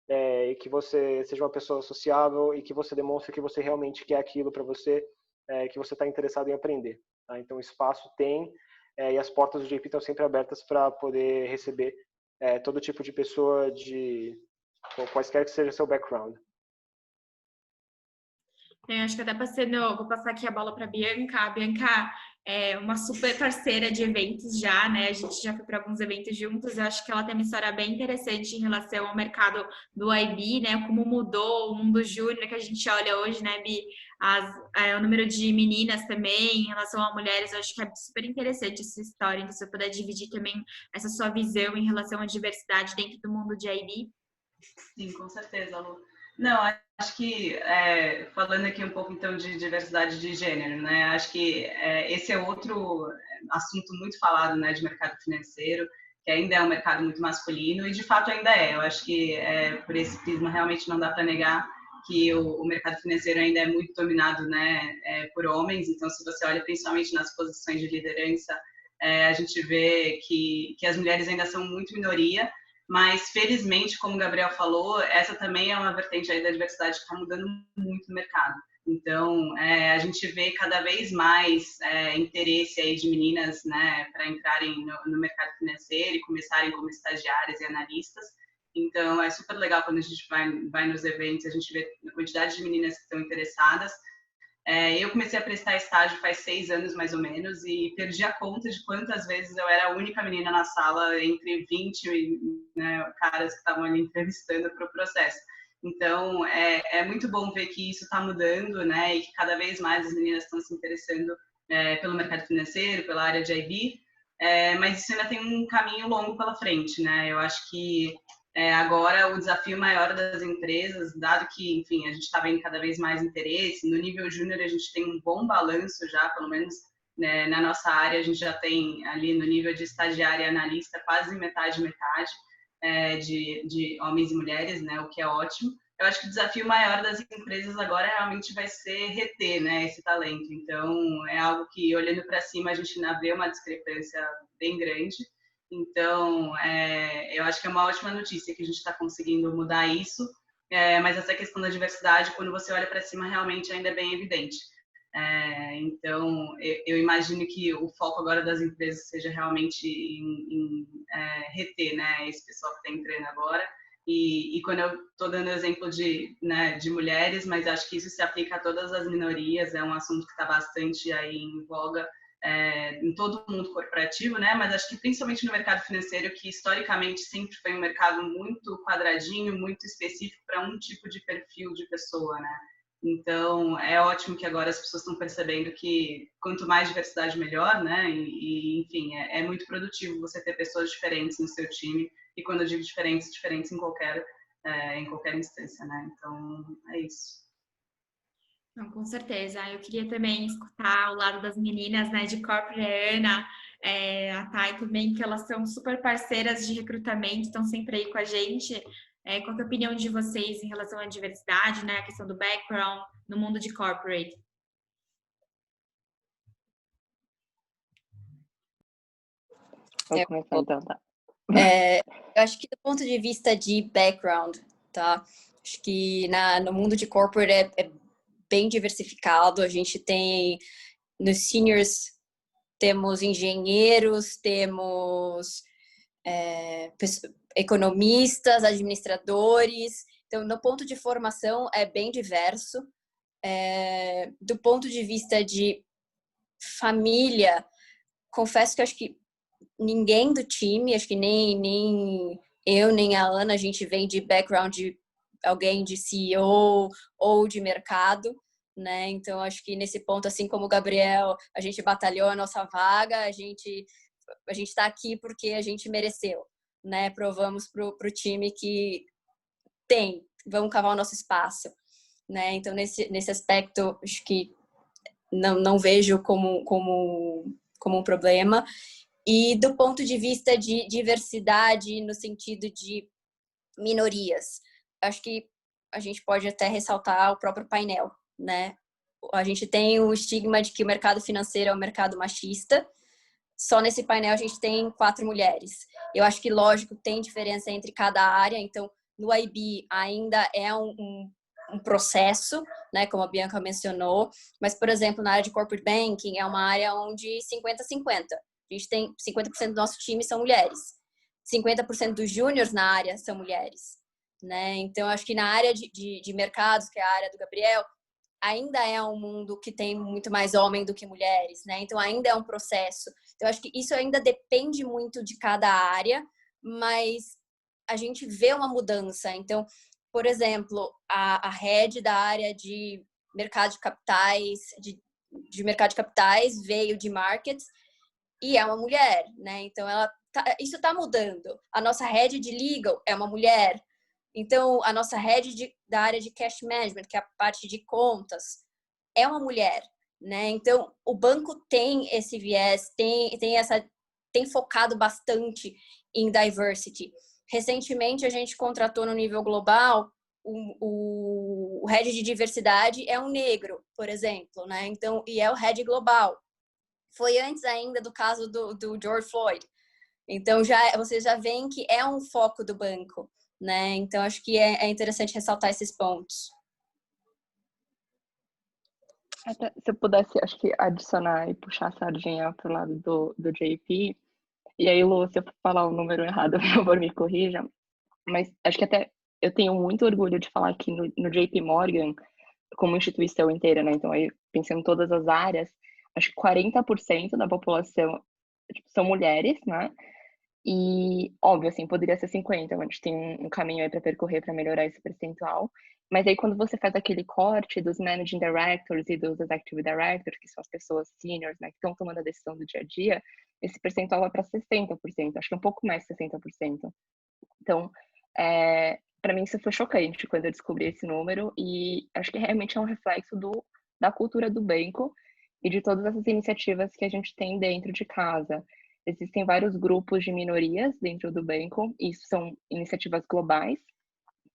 e que você seja uma pessoa sociável e que você demonstre que você realmente quer aquilo para você, que você está interessado em aprender. Tá? Então, espaço tem, e as portas do JP estão sempre abertas para poder receber todo tipo de pessoa, quaisquer que seja o seu background. Eu acho que até vou passar aqui a bola para a Bianca. A Bianca é uma super parceira de eventos já, né? A gente já foi para alguns eventos juntos. Eu acho que ela tem uma história bem interessante em relação ao mercado do IB, né? Como mudou o mundo júnior que a gente olha hoje, né, Bi? o número de meninas também em relação a mulheres. Eu acho que é super interessante essa história. Então, se você puder dividir também essa sua visão em relação à diversidade dentro do mundo de IB. Sim, com certeza, Lu. Não, acho que, falando aqui um pouco, então, de diversidade de gênero, né? Acho que esse é outro assunto muito falado, né, de mercado financeiro, que ainda é um mercado muito masculino, e de fato ainda é. Eu acho que, por esse prisma, realmente não dá para negar que o mercado financeiro ainda é muito dominado, né, por homens. Então, se você olha principalmente nas posições de liderança, a gente vê que as mulheres ainda são muito minoria, mas felizmente, como o Gabriel falou, essa também é uma vertente aí da diversidade que está mudando muito no mercado. Então, a gente vê cada vez mais interesse aí de meninas, né, para entrarem no mercado financeiro e começarem como estagiárias e analistas. Então, é super legal quando a gente vai nos eventos, a gente vê a quantidade de meninas que estão interessadas. Eu comecei a prestar estágio faz 6 anos, mais ou menos, e perdi a conta de quantas vezes eu era a única menina na sala entre 20 né, caras que estavam ali entrevistando para o processo. Então, é muito bom ver que isso está mudando, né, e que cada vez mais as meninas estão se interessando pelo mercado financeiro, pela área de IB, mas isso ainda tem um caminho longo pela frente, né? Eu acho que agora o desafio maior das empresas, dado que, enfim, a gente está vendo cada vez mais interesse, no nível júnior a gente tem um bom balanço já, pelo menos né, na nossa área a gente já tem ali no nível de estagiário e analista quase metade de homens e mulheres, né, o que é ótimo. Eu acho que o desafio maior das empresas agora realmente vai ser reter, né, esse talento. Então, é algo que, olhando para cima, a gente ainda vê uma discrepância bem grande. Então, eu acho que é uma ótima notícia que a gente está conseguindo mudar isso, mas essa questão da diversidade, quando você olha para cima, realmente ainda é bem evidente. Então, eu imagino que o foco agora das empresas seja realmente em reter, né, esse pessoal que está entrando agora. E quando eu estou dando exemplo de mulheres, mas acho que isso se aplica a todas as minorias, é um assunto que está bastante aí em voga em todo o mundo corporativo, né? Mas acho que principalmente no mercado financeiro, que historicamente sempre foi um mercado muito quadradinho, muito específico para um tipo de perfil de pessoa, né? Então, é ótimo que agora as pessoas estão percebendo que quanto mais diversidade, melhor, né? Enfim, é muito produtivo você ter pessoas diferentes no seu time. E quando eu digo diferentes, diferentes em qualquer instância, né? Então, é isso. Não, com certeza. Eu queria também escutar o lado das meninas, né, de Corporate, a Ana, a Thay também, que elas são super parceiras de recrutamento, estão sempre aí com a gente. Qual que é a opinião de vocês em relação à diversidade, né, a questão do background no mundo de corporate? Vou começar então, tá? Eu acho que do ponto de vista de background, tá? Acho que no mundo de corporate é bem diversificado. A gente tem, nos seniors, temos engenheiros, temos economistas, administradores. Então, no ponto de formação, é bem diverso. Do ponto de vista de família, confesso que acho que ninguém do time, acho que nem eu, nem a Ana, a gente vem de background de alguém de CEO ou de mercado, né? Então, acho que nesse ponto, assim como o Gabriel, a gente batalhou a nossa vaga, a gente está aqui porque a gente mereceu, né? Provamos pro time que vamos cavar o nosso espaço, né? Então, nesse aspecto, acho que não vejo como um problema. E do ponto de vista de diversidade, no sentido de minorias, acho que a gente pode até ressaltar o próprio painel, né? A gente tem o estigma de que o mercado financeiro é um mercado machista. Só nesse painel a gente tem 4 mulheres. Eu acho que, lógico, tem diferença entre cada área. Então, no IB ainda é um processo, né, como a Bianca mencionou. Mas, por exemplo, na área de corporate banking é uma área onde 50-50. A gente tem 50% do nosso time são mulheres. 50% dos júniors na área são mulheres, né? Então, acho que na área de mercados, que é a área do Gabriel, ainda é um mundo que tem muito mais homem do que mulheres, né? Então, ainda é um processo. Então, acho que isso ainda depende muito de cada área, mas a gente vê uma mudança. Então, por exemplo, a head da área de mercado de capitais, de mercado de capitais, veio de markets e é uma mulher, né? Então, isso está mudando. A nossa head de legal é uma mulher. Então, a nossa head da área de cash management, que é a parte de contas, é uma mulher, né? Então, o banco tem esse viés, tem focado bastante em diversity. Recentemente, a gente contratou no nível global o head de diversidade é um negro, por exemplo, né? Então, e é o head global. Foi antes ainda do caso do George Floyd. Então, vocês já veem que é um foco do banco, né? Então, acho que é interessante ressaltar esses pontos. Até, se eu pudesse, acho que adicionar e puxar a sardinha para o lado do JP, e aí, Lu, se eu falar o número errado, por favor, me corrija, mas acho que até eu tenho muito orgulho de falar que no JP Morgan, como instituição inteira, né? Então, aí, pensando em todas as áreas, acho que 40% da população são mulheres, né? E, óbvio, assim, poderia ser 50, a gente tem um caminho aí para percorrer para melhorar esse percentual. Mas aí, quando você faz aquele corte dos Managing Directors e dos Executive Directors, que são as pessoas seniors, né, que estão tomando a decisão do dia a dia, esse percentual vai para 60%, acho que um pouco mais de 60%. Então, para mim isso foi chocante quando eu descobri esse número e acho que realmente é um reflexo da cultura do banco e de todas essas iniciativas que a gente tem dentro de casa. Existem vários grupos de minorias dentro do banco, e isso são iniciativas globais.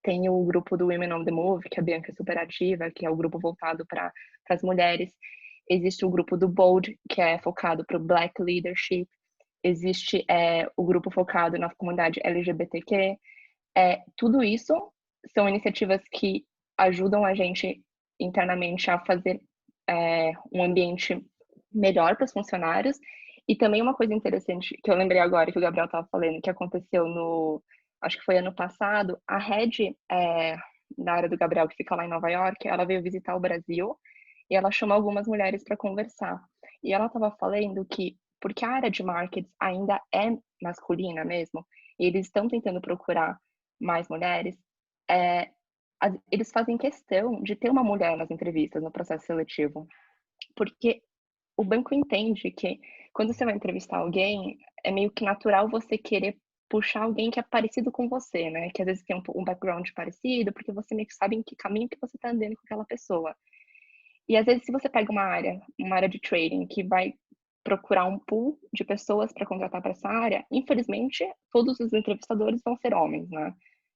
Tem o grupo do Women on the Move, que a Bianca é super ativa, que é o grupo voltado para as mulheres. Existe o grupo do Bold, que é focado para o Black Leadership. Existe o grupo focado na comunidade LGBTQ. Tudo isso são iniciativas que ajudam a gente internamente a fazer um ambiente melhor para os funcionários. E também uma coisa interessante que eu lembrei agora, que o Gabriel estava falando, que aconteceu acho que foi ano passado, a head da área do Gabriel, que fica lá em Nova York, ela veio visitar o Brasil e ela chamou algumas mulheres para conversar. E ela estava falando que, porque a área de marketing ainda é masculina mesmo, e eles estão tentando procurar mais mulheres, eles fazem questão de ter uma mulher nas entrevistas, no processo seletivo, porque o banco entende que quando você vai entrevistar alguém, é meio que natural você querer puxar alguém que é parecido com você, né? Que às vezes tem um background parecido, porque você meio que sabe em que caminho que você está andando com aquela pessoa. E às vezes, se você pega uma área de trading que vai procurar um pool de pessoas para contratar para essa área, infelizmente, todos os entrevistadores vão ser homens, né?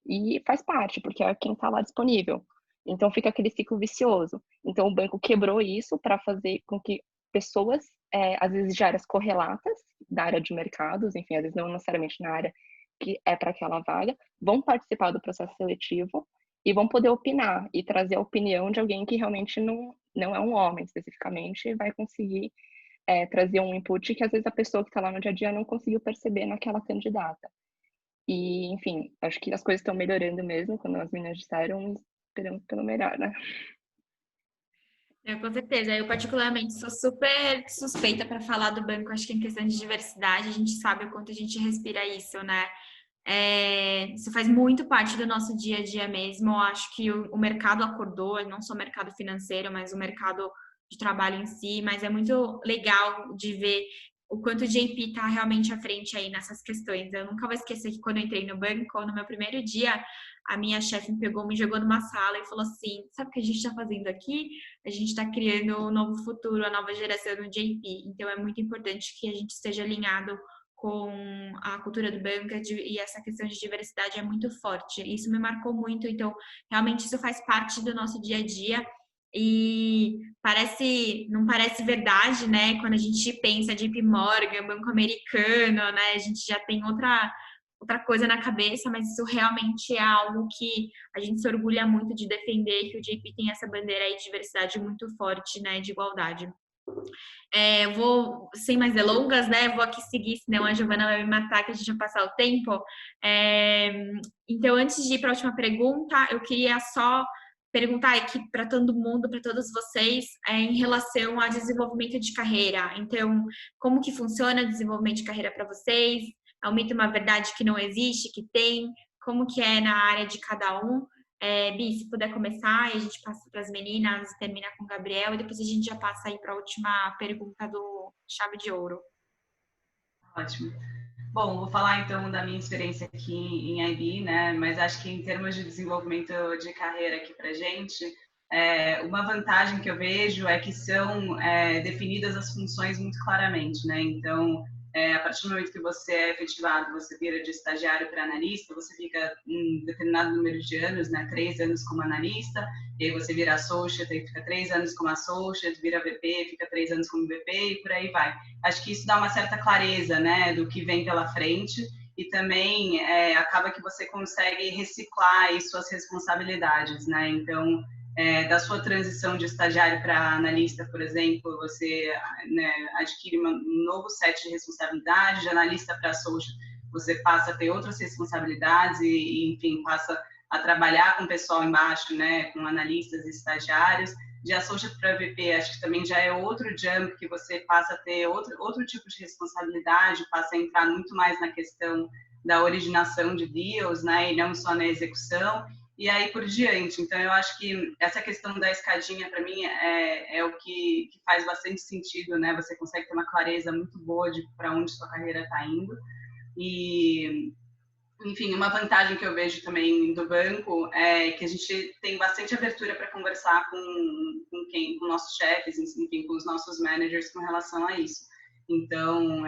E faz parte, porque é quem está lá disponível. Então, fica aquele ciclo vicioso. Então, o banco quebrou isso para fazer com que pessoas, às vezes de áreas correlatas, da área de mercados, enfim, às vezes não necessariamente na área que é para aquela vaga, vão participar do processo seletivo e vão poder opinar e trazer a opinião de alguém que realmente não é um homem especificamente, e vai conseguir trazer um input que às vezes a pessoa que está lá no dia a dia não conseguiu perceber naquela candidata. E, enfim, acho que as coisas estão melhorando mesmo, quando as meninas disseram, esperamos pelo melhor, né? Com certeza. Eu, particularmente, sou super suspeita para falar do banco. Acho que em questão de diversidade, a gente sabe o quanto a gente respira isso, né? Isso faz muito parte do nosso dia a dia mesmo. Eu acho que o mercado acordou, não só o mercado financeiro, mas o mercado de trabalho em si. Mas é muito legal de ver o quanto o JP está realmente à frente aí nessas questões. Eu nunca vou esquecer que quando eu entrei no banco, no meu primeiro dia, a minha chefe me pegou, me jogou numa sala e falou assim: sabe o que a gente está fazendo aqui? A gente está criando um novo futuro, a nova geração no JP. Então é muito importante que a gente esteja alinhado com a cultura do banco e essa questão de diversidade é muito forte. Isso me marcou muito, então realmente isso faz parte do nosso dia a dia. E não parece verdade, né? Quando a gente pensa JP Morgan, Banco Americano, né? A gente já tem outra coisa na cabeça, mas isso realmente é algo que a gente se orgulha muito de defender, que o JP tem essa bandeira aí de diversidade muito forte, né? De igualdade. Vou, sem mais delongas, né? Vou aqui seguir, senão a Giovana vai me matar, que a gente vai passar o tempo. Então, antes de ir para a última pergunta, eu queria só perguntar aqui para todo mundo, para todos vocês, em relação ao desenvolvimento de carreira. Então, como que funciona o desenvolvimento de carreira para vocês? É um mito, uma verdade que não existe, que tem? Como que é na área de cada um? Bi, se puder começar, e a gente passa para as meninas, termina com o Gabriel, e depois a gente já passa aí para a última pergunta do Chave de Ouro. Ótimo. Bom, vou falar então da minha experiência aqui em IB, né? Mas acho que em termos de desenvolvimento de carreira aqui para gente, uma vantagem que eu vejo é que são definidas as funções muito claramente, né? Então, a partir do momento que você é efetivado, você vira de estagiário para analista, você fica um determinado número de anos, né? 3 anos como analista, e aí você vira associate, e fica 3 anos como associate, vira VP, fica 3 anos como VP e por aí vai. Acho que isso dá uma certa clareza, né, do que vem pela frente e também acaba que você consegue reciclar aí suas responsabilidades, né? Então, da sua transição de estagiário para analista, por exemplo, você, né, adquire um novo set de responsabilidades, de analista para associate, você passa a ter outras responsabilidades e, enfim, passa a trabalhar com o pessoal embaixo, né, com analistas e estagiários. De associate para VP, acho que também já é outro jump, que você passa a ter outro tipo de responsabilidade, passa a entrar muito mais na questão da originação de deals, né, e não só na execução, e aí por diante. Então, eu acho que essa questão da escadinha, para mim, é o que faz bastante sentido, né, você consegue ter uma clareza muito boa de para onde sua carreira está indo, e... Enfim, uma vantagem que eu vejo também do banco é que a gente tem bastante abertura para conversar com nossos chefes, enfim, com os nossos managers com relação a isso. Então,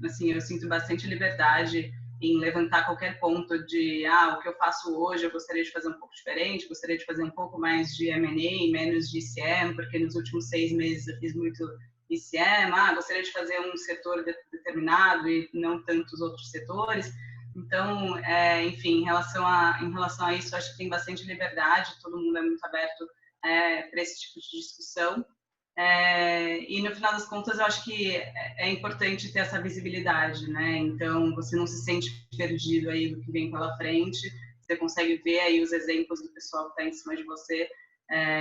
assim, eu sinto bastante liberdade em levantar qualquer ponto de, o que eu faço hoje, eu gostaria de fazer um pouco diferente, gostaria de fazer um pouco mais de M&A, menos de ICM, porque nos últimos 6 meses eu fiz muito ICM, gostaria de fazer um setor determinado e não tantos outros setores. Então, enfim, em relação a isso, acho que tem bastante liberdade, todo mundo é muito aberto para esse tipo de discussão. E no final das contas, eu acho que é importante ter essa visibilidade, né? Então, você não se sente perdido aí do que vem pela frente, você consegue ver aí os exemplos do pessoal que está em cima de você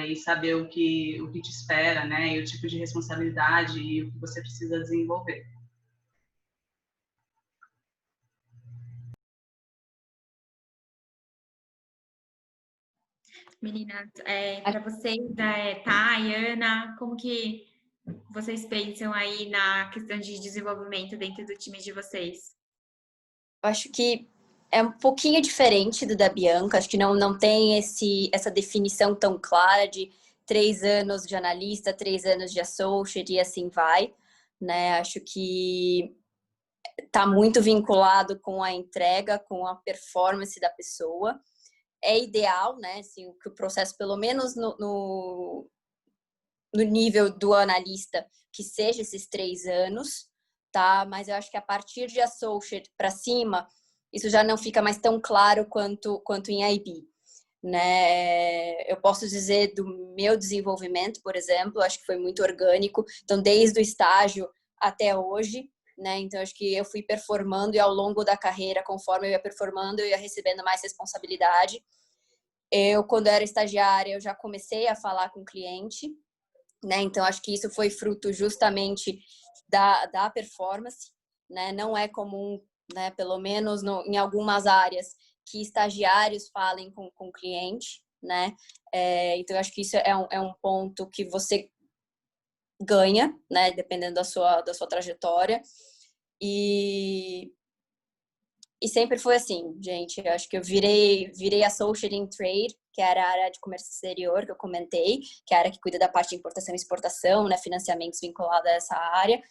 e saber o que te espera, né? E o tipo de responsabilidade e o que você precisa desenvolver. Meninas, para vocês, Thay, Ana, como que vocês pensam aí na questão de desenvolvimento dentro do time de vocês? Eu acho que é um pouquinho diferente do da Bianca, acho que não tem essa definição tão clara de 3 anos de analista, 3 anos de associate e assim vai, né? Acho que está muito vinculado com a entrega, com a performance da pessoa. É ideal, né, assim, que o processo, pelo menos no nível do analista, que seja esses 3 anos, tá? Mas eu acho que a partir de associate para cima, isso já não fica mais tão claro quanto em IB, né? Eu posso dizer do meu desenvolvimento, por exemplo, acho que foi muito orgânico. Então, desde o estágio até hoje, né? Então, acho que eu fui performando e ao longo da carreira, conforme eu ia performando, eu ia recebendo mais responsabilidade. Quando eu era estagiária, eu já comecei a falar com o cliente, né? Então, acho que isso foi fruto justamente da performance, né? Não é comum, né? Pelo menos em algumas áreas, que estagiários falem com o cliente, né? Então, acho que isso é um ponto que você ganha, né? Dependendo da sua trajetória. E sempre foi assim, gente. Eu acho que eu virei associate em trade, que era a área de comércio exterior que eu comentei, que é a área que cuida da parte de importação e exportação, né? Financiamentos vinculados a essa área.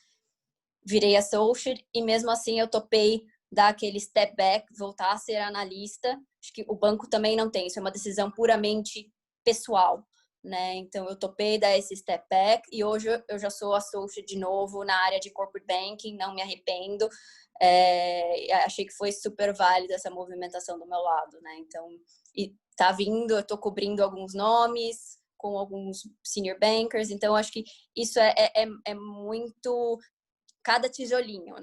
Virei associate e mesmo assim eu topei dar aquele step back, voltar a ser analista. Acho que o banco também não tem, isso é uma decisão puramente pessoal, né? Então eu topei dar esse step back e hoje eu já sou associate de novo na área de corporate banking, não me arrependo. Achei que foi super válida essa movimentação do meu lado, né? Então, e tá vindo, eu tô cobrindo alguns nomes com alguns senior bankers, então acho que isso é muito cada tijolinho.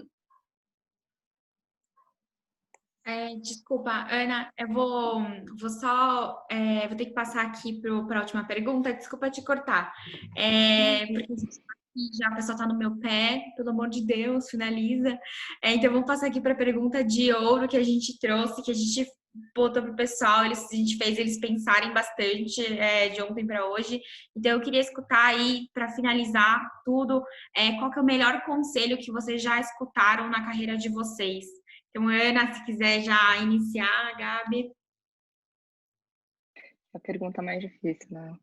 Desculpa, Ana, eu vou só vou ter que passar aqui para a última pergunta. Desculpa te cortar, porque já a pessoa está no meu pé, pelo amor de Deus, finaliza. Então vamos passar aqui para a pergunta de ouro que a gente trouxe, que a gente botou pro pessoal, a gente fez eles pensarem bastante de ontem para hoje. Então, eu queria escutar aí, para finalizar tudo, qual que é o melhor conselho que vocês já escutaram na carreira de vocês? Então, Ana, se quiser já iniciar, Gabi. A pergunta mais difícil, né?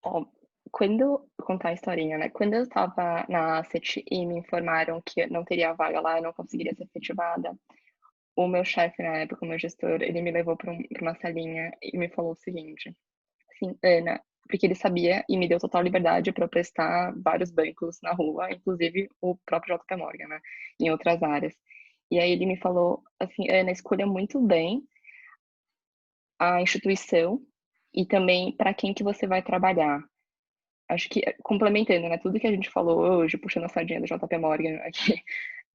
Ó, quando contar a historinha, né? Quando eu estava na Asset e me informaram que não teria vaga lá, eu não conseguiria ser efetivada, o meu chefe na época, o meu gestor, ele me levou para uma salinha e me falou o seguinte: assim, Ana, porque ele sabia e me deu total liberdade para prestar vários bancos na rua, inclusive o próprio JP Morgan, né? Em outras áreas. E aí ele me falou assim: Ana, escolha muito bem a instituição e também para quem que você vai trabalhar. Acho que, complementando, né, tudo que a gente falou hoje, puxando a sardinha do JP Morgan aqui,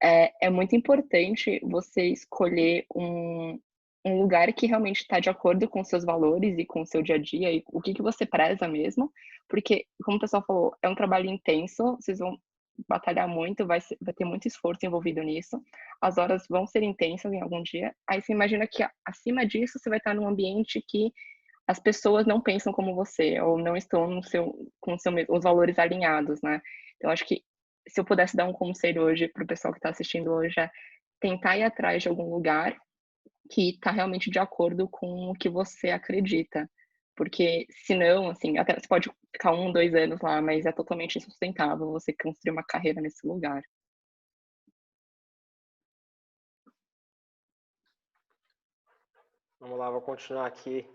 é muito importante você escolher um lugar que realmente está de acordo com seus valores e com o seu dia a dia e o que você preza mesmo, porque, como o pessoal falou, é um trabalho intenso, vocês vão batalhar muito, vai ter muito esforço envolvido nisso, as horas vão ser intensas em algum dia, aí você imagina que acima disso você vai estar num ambiente que as pessoas não pensam como você ou não estão com os valores alinhados, né? Então, acho que se eu pudesse dar um conselho hoje para o pessoal que está assistindo hoje é tentar ir atrás de algum lugar que está realmente de acordo com o que você acredita. Porque, senão, assim, até você pode ficar 1, 2 anos lá, mas é totalmente insustentável você construir uma carreira nesse lugar. Vamos lá, vou continuar aqui.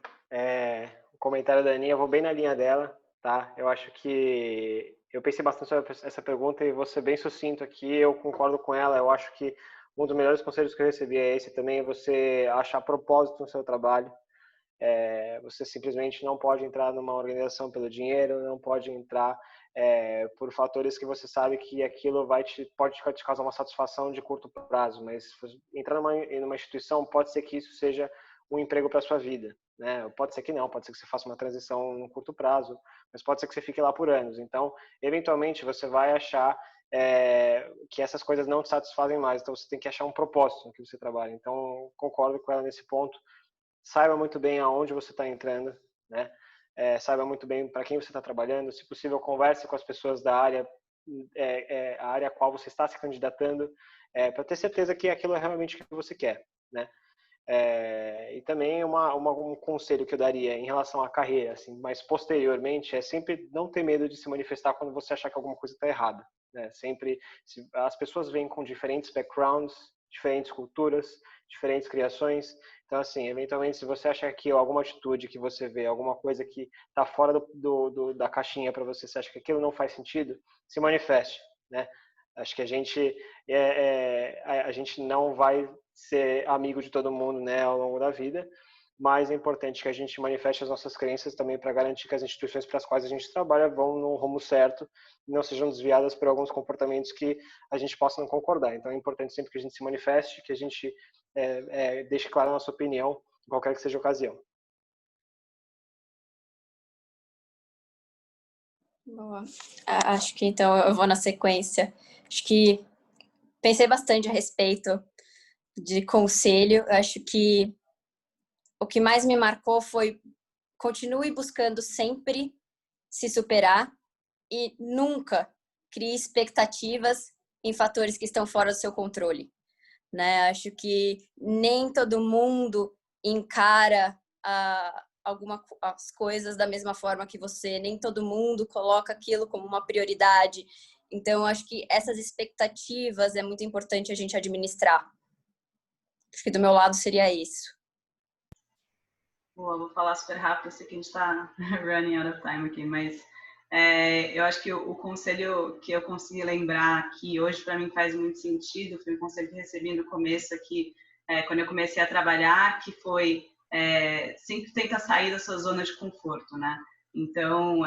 O comentário da Aninha, eu vou bem na linha dela, tá? Eu acho que eu pensei bastante sobre essa pergunta e vou ser bem sucinto aqui. Eu concordo com ela. Eu acho que um dos melhores conselhos que eu recebi é esse também, é você achar propósito no seu trabalho. Você simplesmente não pode entrar numa organização pelo dinheiro, não pode entrar por fatores que você sabe que aquilo pode te causar uma satisfação de curto prazo, mas entrar numa instituição pode ser que isso seja um emprego para sua vida, né? Pode ser que não, pode ser que você faça uma transição no curto prazo, mas pode ser que você fique lá por anos. Então, eventualmente, você vai achar que essas coisas não te satisfazem mais. Então, você tem que achar um propósito no que você trabalha. Então, concordo com ela nesse ponto. Saiba muito bem aonde você está entrando, né? Saiba muito bem para quem você está trabalhando. Se possível, converse com as pessoas da área, a área a qual você está se candidatando, para ter certeza que aquilo é realmente o que você quer, né? E também um conselho que eu daria em relação à carreira, assim, mas posteriormente, é sempre não ter medo de se manifestar quando você achar que alguma coisa está errada, né? Sempre, as pessoas vêm com diferentes backgrounds, diferentes culturas, diferentes criações. Então, assim, eventualmente, se você achar que alguma atitude que você vê, alguma coisa que está fora da caixinha para você, você acha que aquilo não faz sentido, se manifeste, né? Acho que a gente não vai ser amigo de todo mundo, né, ao longo da vida, mas é importante que a gente manifeste as nossas crenças também para garantir que as instituições para as quais a gente trabalha vão no rumo certo e não sejam desviadas por alguns comportamentos que a gente possa não concordar. Então é importante sempre que a gente se manifeste, que a gente deixe clara a nossa opinião, qualquer que seja a ocasião. Boa. Acho que então eu vou na sequência. Acho que pensei bastante a respeito de conselho. Acho que o que mais me marcou foi continue buscando sempre se superar e nunca crie expectativas em fatores que estão fora do seu controle, né? Acho que nem todo mundo encara as coisas da mesma forma que você, nem todo mundo coloca aquilo como uma prioridade. Então, acho que essas expectativas é muito importante a gente administrar. Acho que do meu lado seria isso. Boa, vou falar super rápido, eu sei que a gente está running out of time aqui, mas eu acho que o conselho que eu consegui lembrar que hoje para mim faz muito sentido, foi um conselho que eu recebi no começo aqui, quando eu comecei a trabalhar, que foi sempre tenta sair da sua zona de conforto, né? Então,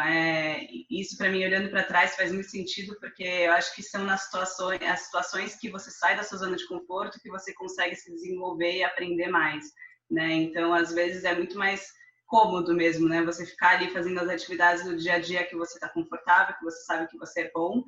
isso para mim, olhando para trás, faz muito sentido, porque eu acho que são as situações que você sai da sua zona de conforto que você consegue se desenvolver e aprender mais, né? Então, às vezes, é muito mais cômodo mesmo, né? Você ficar ali fazendo as atividades do dia a dia que você está confortável, que você sabe que você é bom,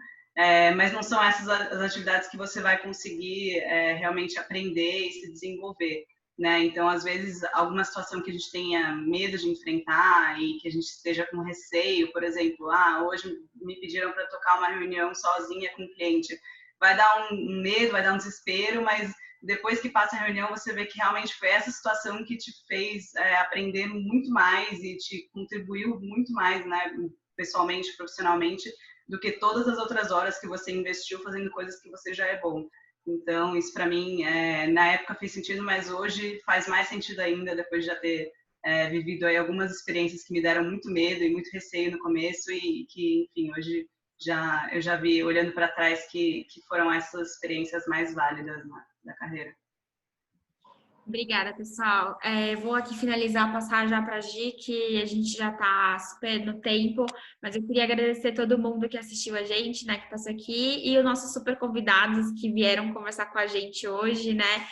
mas não são essas as atividades que você vai conseguir realmente aprender e se desenvolver. né? Então, às vezes, alguma situação que a gente tenha medo de enfrentar e que a gente esteja com receio, por exemplo, hoje me pediram para tocar uma reunião sozinha com o cliente. Vai dar um medo, vai dar um desespero, mas depois que passa a reunião, você vê que realmente foi essa situação que te fez aprender muito mais e te contribuiu muito mais, né, pessoalmente, profissionalmente, do que todas as outras horas que você investiu fazendo coisas que você já é bom. Então, isso para mim, na época fez sentido, mas hoje faz mais sentido ainda, depois de já ter vivido aí algumas experiências que me deram muito medo e muito receio no começo e que, enfim, hoje eu já vi, olhando para trás, que foram essas experiências mais válidas da carreira. Obrigada, pessoal. Vou aqui finalizar, passar já para a Gi, que a gente já está super no tempo, mas eu queria agradecer todo mundo que assistiu a gente, né, que passou aqui, e os nossos super convidados que vieram conversar com a gente hoje, né.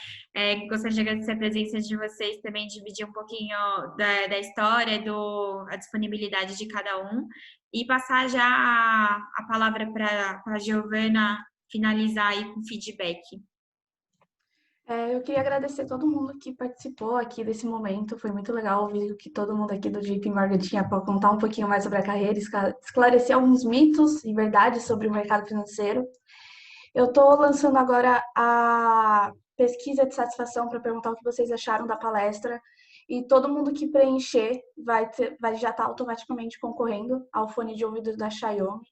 Gostaria de agradecer a presença de vocês também, dividir um pouquinho da história, a disponibilidade de cada um, e passar já a palavra para a Giovana finalizar aí com feedback. Eu queria agradecer todo mundo que participou aqui desse momento. Foi muito legal ouvir o que todo mundo aqui do JP Morgan tinha para contar um pouquinho mais sobre a carreira, esclarecer alguns mitos e verdades sobre o mercado financeiro. Eu estou lançando agora a pesquisa de satisfação para perguntar o que vocês acharam da palestra. E todo mundo que preencher vai já estar automaticamente concorrendo ao fone de ouvido da Xiaomi.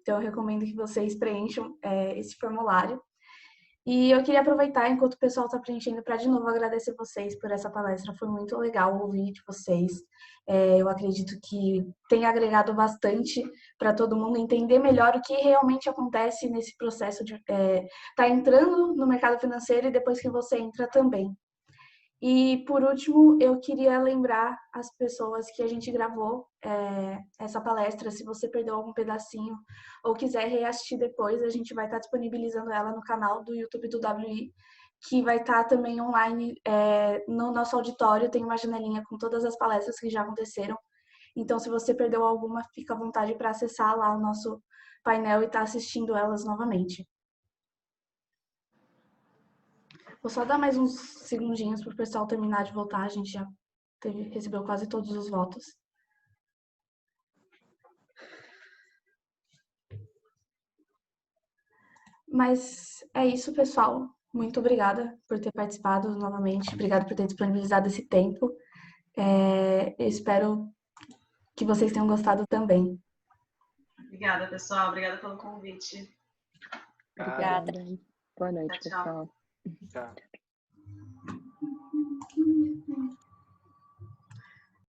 Então, eu recomendo que vocês preencham esse formulário. E eu queria aproveitar, enquanto o pessoal está preenchendo, para de novo agradecer vocês por essa palestra. Foi muito legal ouvir de vocês. Eu acredito que tem agregado bastante para todo mundo entender melhor o que realmente acontece nesse processo de estar entrando no mercado financeiro e depois que você entra também. E, por último, eu queria lembrar as pessoas que a gente gravou essa palestra. Se você perdeu algum pedacinho ou quiser reassistir depois, a gente vai estar disponibilizando ela no canal do YouTube do WI, que vai estar também online no nosso auditório. Tem uma janelinha com todas as palestras que já aconteceram. Então, se você perdeu alguma, fica à vontade para acessar lá o nosso painel e estar assistindo elas novamente. Vou só dar mais uns segundinhos para o pessoal terminar de votar. A gente já recebeu quase todos os votos. Mas é isso, pessoal. Muito obrigada por ter participado novamente. Obrigada por ter disponibilizado esse tempo. Eu espero que vocês tenham gostado também. Obrigada, pessoal. Obrigada pelo convite. Obrigada. Boa noite, Tchau, tchau. pessoal. Tchau.